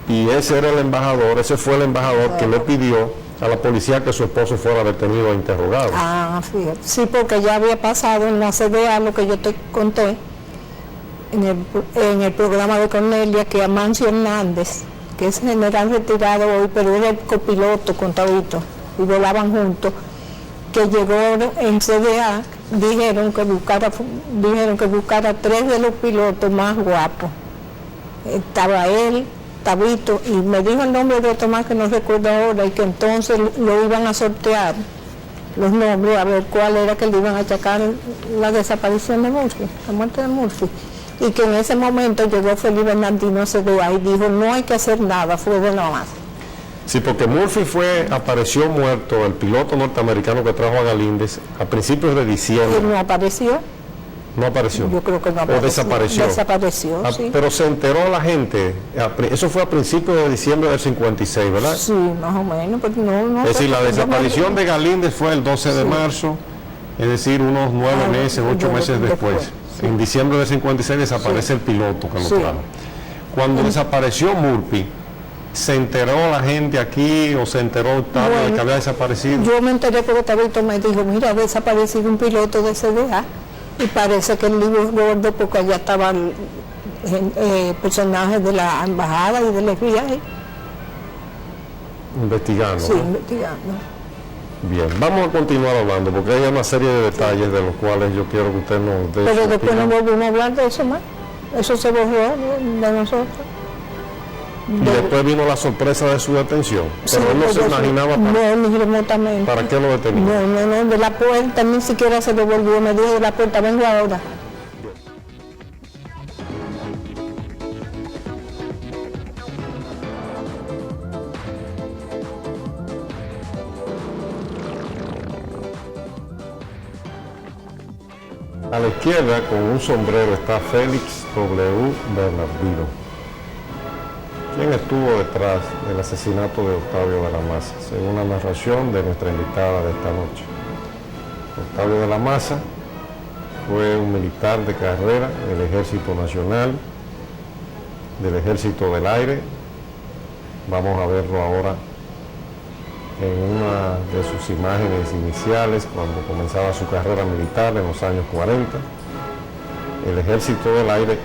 y ese era el embajador, ese fue el embajador que le pidió a la policía que su esposo fuera detenido e interrogado. Ah, fíjate. Sí, porque ya había pasado en la CDA lo que yo te conté en el programa de Cornelia, que Amancio Hernández, que es general retirado hoy, pero era el copiloto con Tabito, y volaban juntos, que llegó en CDA, dijeron que buscara 3 de los pilotos más guapos. Estaba él, Tabito, y me dijo el nombre de otro más que no recuerdo ahora, y que entonces lo iban a sortear los nombres, a ver cuál era que le iban a achacar la desaparición de Murphy, la muerte de Murphy. Y que en ese momento llegó Felipe Bernardino a CDA y dijo, no hay que hacer nada, fue de nada más. Sí, porque Murphy apareció muerto, el piloto norteamericano que trajo a Galíndez, a principios de diciembre. Él no apareció, No apareció. yo creo que no O apareció. desapareció. Desapareció, Ah, sí. Pero se enteró la gente, eso fue a principios de diciembre del 56, ¿verdad? Sí, más o menos, pero no. Es decir, la yo me- desaparición de Galíndez fue el 12 de marzo, es decir, unos 9 Ah, meses, 8 meses después. sí. En diciembre del 56 desaparece el piloto que lo Sí. trajo. Cuando desapareció Murphy, ¿se enteró la gente aquí o se enteró Octavio de Bueno, que había desaparecido? Yo me enteré porque Tabito me dijo, mira, ha desaparecido un piloto de CDA y parece que el libro es gordo porque allá estaban personajes de la embajada y del FBI, Investigando. sí, ¿no? investigando. Bien, vamos a continuar hablando porque hay una serie de detalles de los cuales yo quiero que usted nos dé Pero su después no opinión. volvimos a hablar de eso más. Eso se borró de nosotros. Y después vino la sorpresa de su detención. Sí, Pero él no se pues, imaginaba No, ni remotamente. para qué lo detenía. No, de la puerta ni siquiera se devolvió. Me dijo de la puerta, vengo ahora. A la izquierda, con un sombrero, está Félix W. Bernardino. ¿Quién estuvo detrás del asesinato de Octavio de la Maza? Según la narración de nuestra invitada de esta noche. Octavio de la Maza fue un militar de carrera del Ejército Nacional, del Ejército del Aire. Vamos a verlo ahora en una de sus imágenes iniciales cuando comenzaba su carrera militar en los años 40. El Ejército del Aire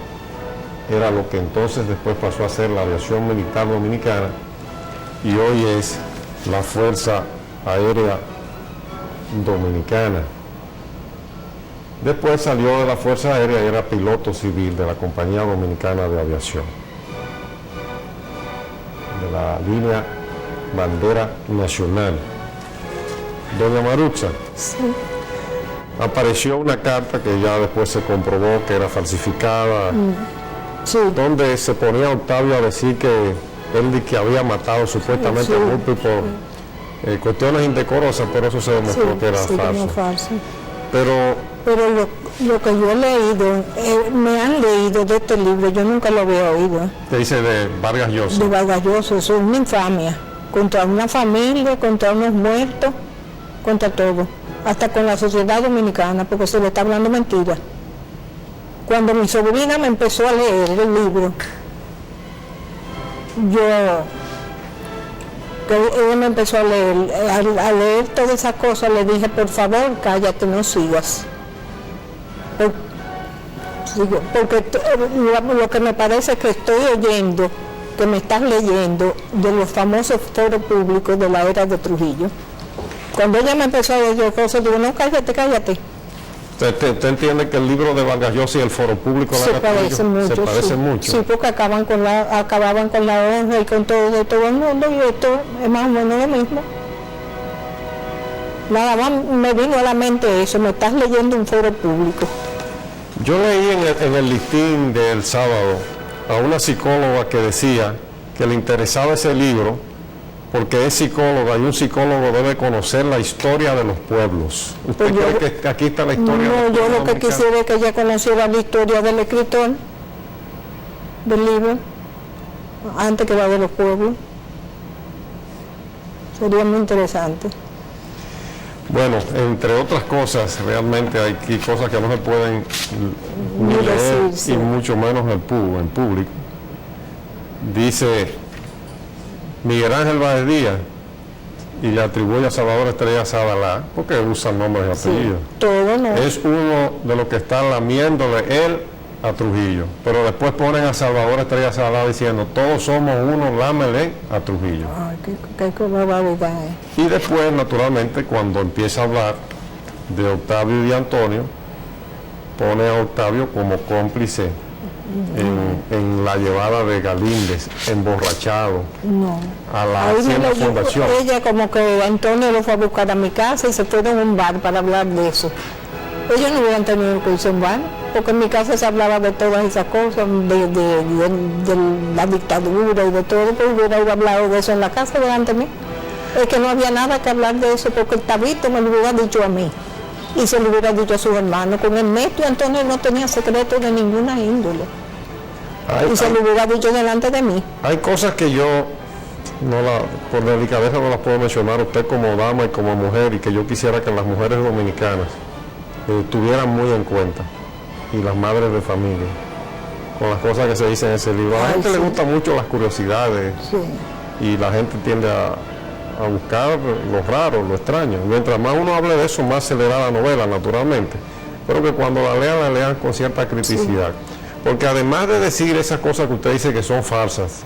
era lo que entonces después pasó a ser la aviación militar dominicana y hoy es la Fuerza Aérea Dominicana. Después salió de la Fuerza Aérea y era piloto civil de la Compañía Dominicana de Aviación, de la línea Bandera Nacional. Doña Marucha, Sí. apareció una carta que ya después se comprobó que era falsificada, Sí. donde se ponía Octavio a decir que él de que había matado supuestamente Sí. a Lupe por cuestiones indecorosas, pero eso se demostró que era sí, que no falso. es falso. Pero lo que yo he leído, me han leído de este libro, yo nunca lo había oído, te dice de Vargas Llosa. de Vargas Llosa, eso es una infamia, contra una familia, contra unos muertos, contra todo, hasta con la sociedad dominicana, porque se le está hablando mentira. Cuando mi sobrina me empezó a leer el libro, ella me empezó a leer, al leer todas esas cosas le dije, por favor, cállate, no sigas. Porque lo que me parece es que estoy oyendo, que me estás leyendo de los famosos foros públicos de la era de Trujillo. Cuando ella me empezó a decir cosas, digo, no, cállate, cállate. ¿Usted entiende que el libro de Vargas Llosa y el foro público Se parecen mucho, se parecen sí. mucho? Sí, porque acababan con la honra y con todo el mundo, y esto es más o menos lo mismo. Nada más me vino a la mente eso, me estás leyendo un foro público. Yo leí en el listín del sábado a una psicóloga que decía que le interesaba ese libro porque es psicóloga y un psicólogo debe conocer la historia de los pueblos. ¿Usted Pues cree que aquí está la historia No, de los yo pueblos lo que dominicanos? quisiera es que ella conociera la historia del escritor del libro, antes que la de los pueblos. Sería muy interesante. Bueno, entre otras cosas, realmente hay aquí cosas que no se pueden ni Ni leer decir, sí. y mucho menos en público. Dice Miguel Ángel Báez Díaz y le atribuye a Salvador Estrella Sadalá, porque usa nombres y apellidos. Todo no. Es uno de los que están lamiéndole él a Trujillo, pero después ponen a Salvador Estrella Sadalá diciendo todos somos uno, lámele a Trujillo. Ay, qué barbaridad es. Y después, naturalmente, cuando empieza a hablar de Octavio y de Antonio, pone a Octavio como cómplice en la llevada de Galíndez, emborrachado, No. a la Ahí Hacienda me lo llevó Fundación. ella, como que Antonio lo fue a buscar a mi casa y se fueron a un bar para hablar de eso. Ellos no hubieran tenido que irse a un bar, porque en mi casa se hablaba de todas esas cosas, de la dictadura y de todo, pues hubiera hablado de eso en la casa delante de mí. Es que no había nada que hablar de eso, porque el Tabito me lo hubiera dicho a mí, y se lo hubiera dicho a sus hermanos. Con Ernesto y Antonio no tenía secretos de ninguna índole, y se lo hubiera dicho delante de mí. Hay cosas que yo, por delicadeza no las puedo mencionar a usted como dama y como mujer, y que yo quisiera que las mujeres dominicanas tuvieran muy en cuenta, y las madres de familia, con las cosas que se dicen en ese libro. A la Ay, gente le sí. gustan mucho las curiosidades, Sí. y la gente tiende a buscar lo raro, lo extraño. Mientras más uno hable de eso, más se le da la novela, naturalmente. Pero que cuando la lean con cierta criticidad. Porque además de decir esas cosas que usted dice que son falsas,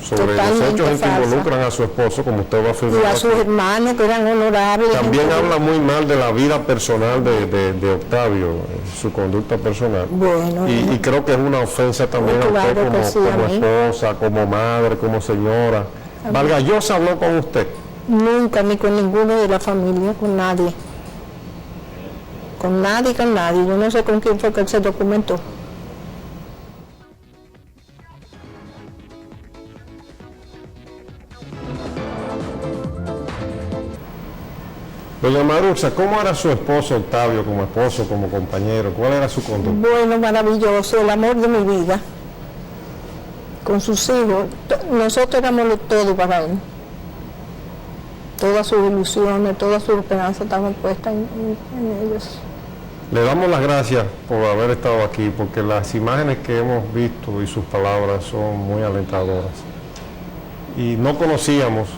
sobre los Totalmente hechos en que falsas. involucran a su esposo, como usted va a Y afirmar, a sus hermanos que eran honorables. también gente- habla muy mal de la vida personal de Octavio, su conducta personal. Bueno, Y creo que es una ofensa también a Claro usted que como, sí, como a mí. esposa, como madre, como señora. Vargas Llosa habló con usted. nunca, ni con ninguno de la familia, con nadie. Con nadie, con nadie. Yo no sé con quién fue que él se documentó. Doña Marucha, ¿cómo era su esposo Octavio como esposo, como compañero? ¿Cuál era su conducta? Bueno, maravilloso, el amor de mi vida. Con sus hijos, nosotros éramos todo para él. Todas sus ilusiones, todas sus esperanzas estaban puestas en ellos. Le damos las gracias por haber estado aquí, porque las imágenes que hemos visto y sus palabras son muy alentadoras. Y no conocíamos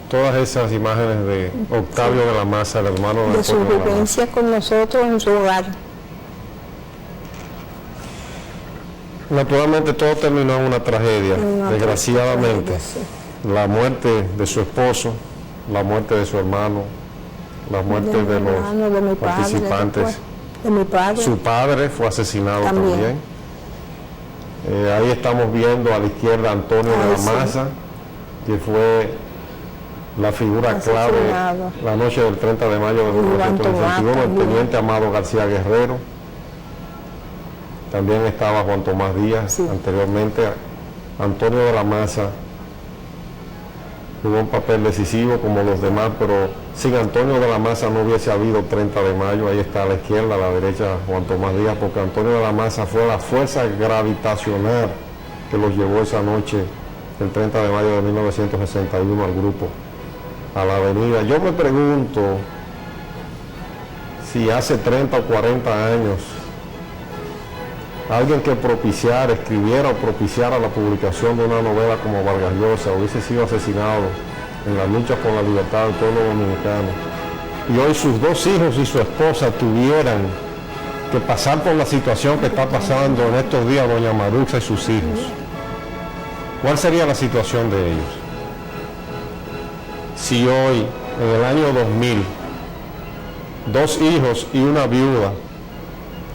todas esas imágenes de Octavio de la Maza, el hermano del De su pueblo de la Maza. vivencia con nosotros en su hogar. Naturalmente todo terminó en una tragedia, Una desgraciadamente. tragedia, sí. La muerte de su esposo, la muerte de su hermano, la muerte De mi de los hermano, de mi padre, participantes. después, de mi padre. Su padre fue asesinado También. también. Ahí estamos viendo a la izquierda a Antonio de Ay, la sí. Maza, que fue la figura clave Asesinado. la noche del 30 de mayo de Y Juan 1961, Tomás el teniente Amado García Guerrero. También estaba Juan Tomás Díaz, Sí. anteriormente Antonio de la Maza jugó un papel decisivo como los demás, pero sin Antonio de la Maza no hubiese habido 30 de mayo. Ahí está a la izquierda, a la derecha Juan Tomás Díaz, porque Antonio de la Maza fue la fuerza gravitacional que los llevó esa noche, el 30 de mayo de 1961, al grupo, a la avenida. Yo me pregunto si hace 30 o 40 años alguien que escribiera o propiciara la publicación de una novela como Vargas Llosa hubiese sido asesinado en la lucha por la libertad del pueblo dominicano, y hoy sus dos hijos y su esposa tuvieran que pasar por la situación que está pasando en estos días doña Maruxa y sus hijos, ¿cuál sería la situación de ellos? Si hoy, en el año 2000, dos hijos y una viuda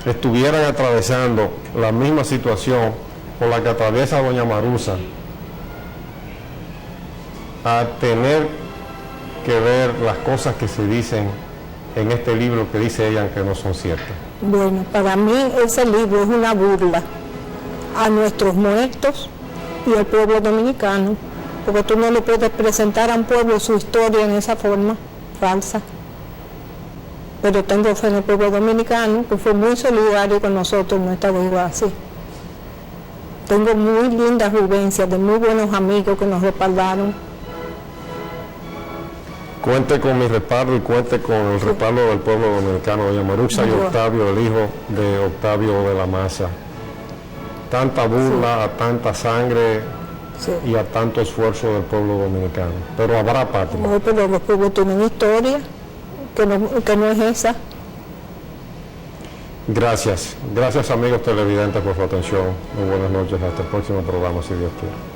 estuvieran atravesando la misma situación por la que atraviesa doña Marusa, a tener que ver las cosas que se dicen en este libro que dice ella que no son ciertas. Bueno, para mí ese libro es una burla a nuestros muertos y al pueblo dominicano, porque tú no le puedes presentar a un pueblo su historia en esa forma falsa. Pero tengo fe en el pueblo dominicano, que fue muy solidario con nosotros en nuestra desgracia. Tengo muy lindas vivencias de muy buenos amigos que nos respaldaron. Cuente con mi respaldo y cuente con el respaldo del pueblo dominicano, doña Maruxa y Octavio, el hijo de Octavio de la Maza. Tanta burla, a tanta sangre Sí. y a tanto esfuerzo del pueblo dominicano. Pero habrá patria. No, pero los pueblos tienen historia que no es esa. Gracias. Gracias, amigos televidentes, por su atención. Muy buenas noches. Hasta el próximo programa, si Dios quiere.